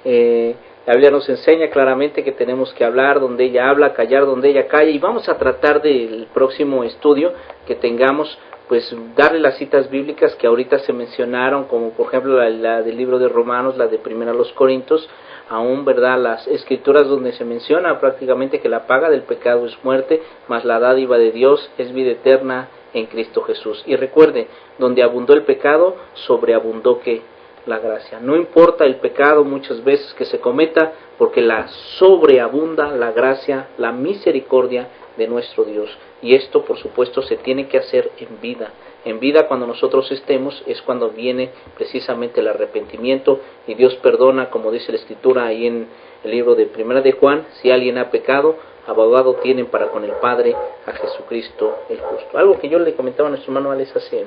la Biblia nos enseña claramente que tenemos que hablar donde ella habla, callar donde ella calla. Y vamos a tratar del próximo estudio que tengamos, pues darle las citas bíblicas que ahorita se mencionaron, como por ejemplo la del libro de Romanos, la de Primera a los Corintios, aún, ¿verdad?, las escrituras donde se menciona prácticamente que la paga del pecado es muerte, mas la dádiva de Dios es vida eterna en Cristo Jesús. Y recuerde, donde abundó el pecado, sobreabundó que la gracia. No importa el pecado muchas veces que se cometa, porque la sobreabunda la gracia, la misericordia de nuestro Dios. Y esto, por supuesto, se tiene que hacer en vida. En vida, cuando nosotros estemos, es cuando viene precisamente el arrepentimiento y Dios perdona, como dice la Escritura ahí en el libro de Primera de Juan, si alguien ha pecado, abogado tienen para con el Padre a Jesucristo el justo. Algo que yo le comentaba a nuestro hermano Alex hace,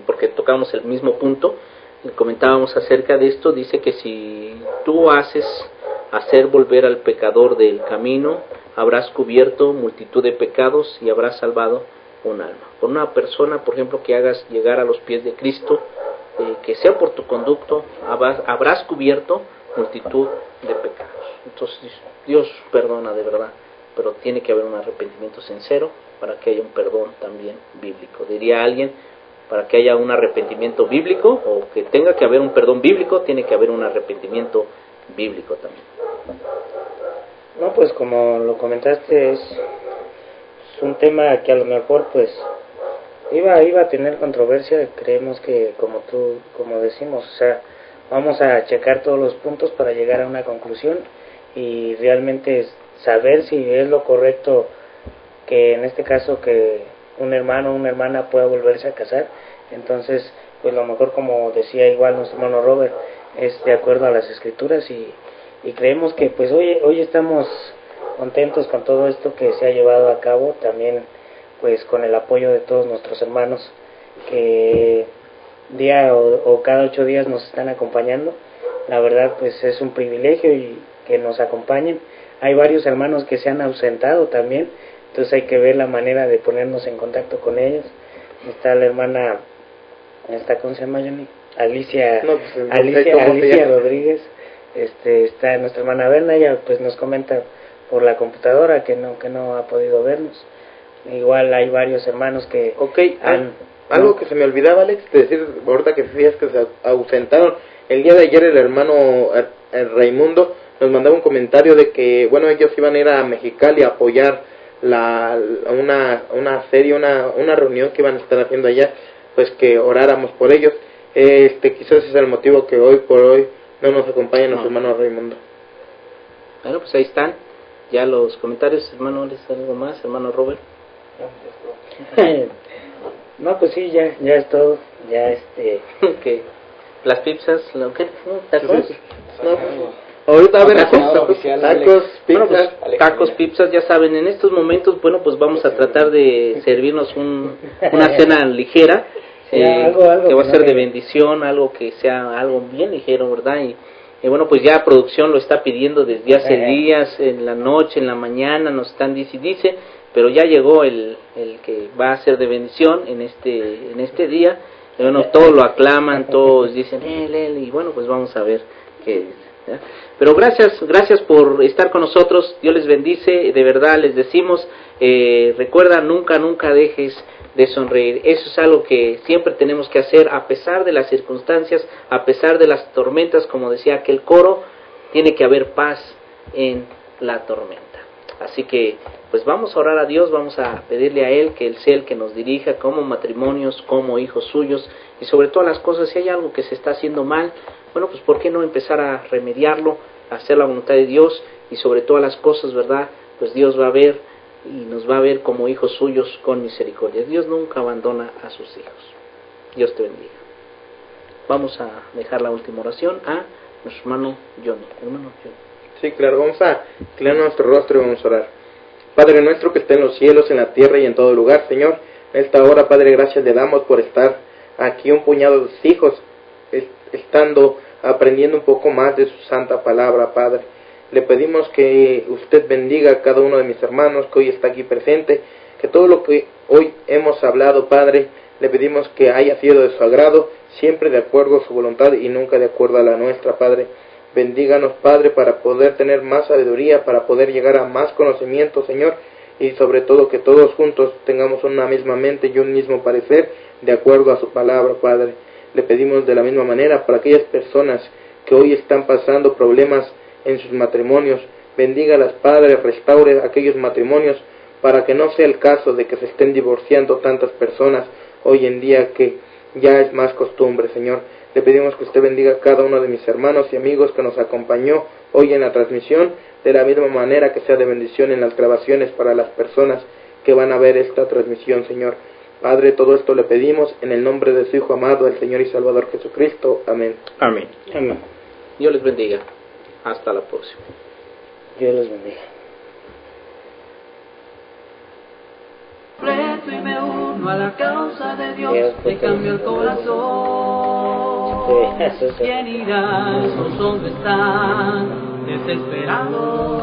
porque tocamos el mismo punto, le comentábamos acerca de esto, dice que si tú haces hacer volver al pecador del camino, habrás cubierto multitud de pecados y habrás salvado un alma. Por una persona, por ejemplo, que hagas llegar a los pies de Cristo, que sea por tu conducto, habrás cubierto multitud de pecados. Entonces Dios perdona de verdad, pero tiene que haber un arrepentimiento sincero para que haya un perdón también bíblico. Diría alguien, para que haya un arrepentimiento bíblico, o que tenga que haber un perdón bíblico, tiene que haber un arrepentimiento bíblico también. No, pues como lo comentaste, es un tema que a lo mejor pues iba a tener controversia. Creemos que como decimos, o sea, vamos a checar todos los puntos para llegar a una conclusión y realmente saber si es lo correcto que en este caso que un hermano o una hermana pueda volverse a casar. Entonces, pues lo mejor, como decía igual nuestro hermano Robert, es de acuerdo a las Escrituras y creemos que pues hoy estamos contentos con todo esto que se ha llevado a cabo, también pues con el apoyo de todos nuestros hermanos que día o cada 8 días nos están acompañando. La verdad pues es un privilegio y que nos acompañen. Hay varios hermanos que se han ausentado también, entonces hay que ver la manera de ponernos en contacto con ellos. Está la hermana, ¿cómo se llama, Johnny? Alicia Rodríguez. Está nuestra hermana Berna, ella pues nos comenta por la computadora que no ha podido vernos. Igual hay varios hermanos que algo que se me olvidaba, Alex, de decir ahorita que decías que se ausentaron. El día de ayer el hermano Raimundo nos mandaba un comentario de que bueno, ellos iban a ir a Mexicali a apoyar una serie, una reunión que iban a estar haciendo allá, pues que oráramos por ellos. Quizás ese es el motivo que hoy por hoy no nos acompaña nuestro hermano Raimundo. Bueno, pues ahí están ya los comentarios. Hermano, ¿les algo más? Hermano Robert. No, pues sí, ya es todo. Ya okay. Las pizzas, ¿lo que? ¿Tacos? No, ahorita a ver, tacos, pizzas. Bueno, pues, tacos, pizzas, ya saben, en estos momentos, bueno, pues vamos a tratar de servirnos una cena ligera. Algo que va a ser de bendición, algo que sea algo bien ligero, ¿verdad? Y bueno, pues ya producción lo está pidiendo desde hace días, en la noche, en la mañana, nos están dice, pero ya llegó el que va a ser de bendición en este día. Y bueno, todos lo aclaman, todos dicen él, y bueno, pues vamos a ver qué es, ¿ya? Pero gracias por estar con nosotros. Dios les bendice, de verdad les decimos, recuerda, nunca dejes de sonreír. Eso es algo que siempre tenemos que hacer, a pesar de las circunstancias, a pesar de las tormentas. Como decía aquel coro, tiene que haber paz en la tormenta. Así que pues vamos a orar a Dios, vamos a pedirle a Él que Él sea el que nos dirija como matrimonios, como hijos suyos, y sobre todas las cosas, si hay algo que se está haciendo mal, bueno, pues ¿por qué no empezar a remediarlo, a hacer la voluntad de Dios? Y sobre todas las cosas, ¿verdad? Pues Dios va a ver y nos va a ver como hijos suyos con misericordia. Dios nunca abandona a sus hijos. Dios te bendiga. Vamos a dejar la última oración a nuestro hermano Johnny. Sí, claro, vamos a inclinar nuestro rostro y vamos a orar. Padre nuestro que está en los cielos, en la tierra y en todo lugar, Señor, en esta hora, Padre, gracias le damos por estar aquí un puñado de hijos, estando aprendiendo un poco más de su santa palabra, Padre. Le pedimos que usted bendiga a cada uno de mis hermanos que hoy está aquí presente, que todo lo que hoy hemos hablado, Padre, le pedimos que haya sido de su agrado, siempre de acuerdo a su voluntad y nunca de acuerdo a la nuestra, Padre. Bendíganos, Padre, para poder tener más sabiduría, para poder llegar a más conocimiento, Señor, y sobre todo que todos juntos tengamos una misma mente y un mismo parecer de acuerdo a su palabra, Padre. Le pedimos de la misma manera para aquellas personas que hoy están pasando problemas en sus matrimonios, bendígalas, Padre, restaure aquellos matrimonios para que no sea el caso de que se estén divorciando tantas personas hoy en día, que ya es más costumbre, Señor. Le pedimos que usted bendiga a cada uno de mis hermanos y amigos que nos acompañó hoy en la transmisión, de la misma manera que sea de bendición en las grabaciones para las personas que van a ver esta transmisión, Señor. Padre, todo esto le pedimos en el nombre de su Hijo amado, el Señor y Salvador Jesucristo. Amén. Amén. Amén. Dios les bendiga. Hasta la próxima. Dios los bendiga. Y me uno a la causa de Dios, te cambio el corazón. ¿Quién irá? Esos hombres están desesperados.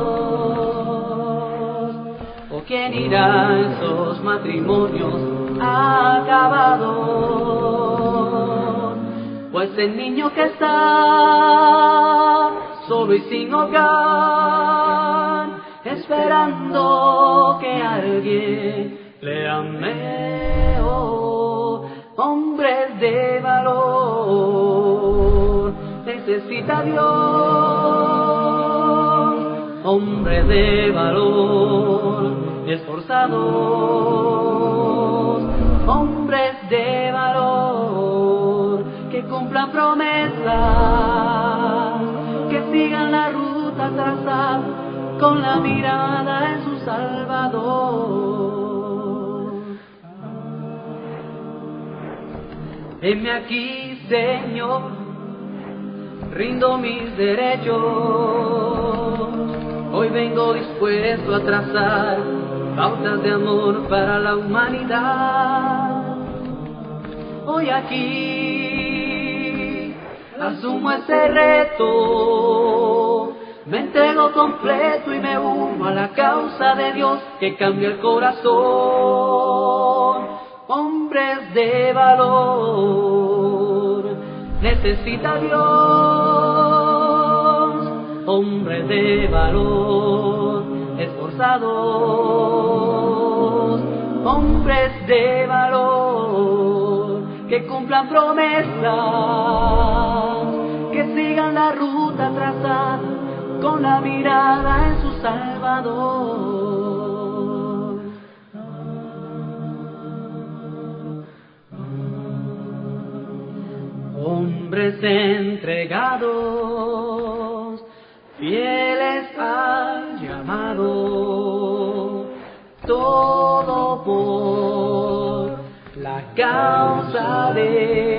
¿O quién irá? Esos matrimonios acabados. Pues el niño que está solo y sin hogar, esperando que alguien le ame, oh, hombres de valor, necesita Dios, hombres de valor, esforzados, hombres de valor, que cumplan promesas, que sigan la ruta trazada, con la mirada en su Salvador. Heme aquí, Señor, rindo mis derechos. Hoy vengo dispuesto a trazar pautas de amor para la humanidad. Hoy aquí asumo ese reto, me entrego completo y me uno a la causa de Dios que cambia el corazón. Hombres de valor, necesita Dios, hombres de valor, esforzados, hombres de valor, que cumplan promesas, que sigan la ruta trazada, con la mirada en su Salvador. Hombres entregados, fieles al llamado, todo por la causa de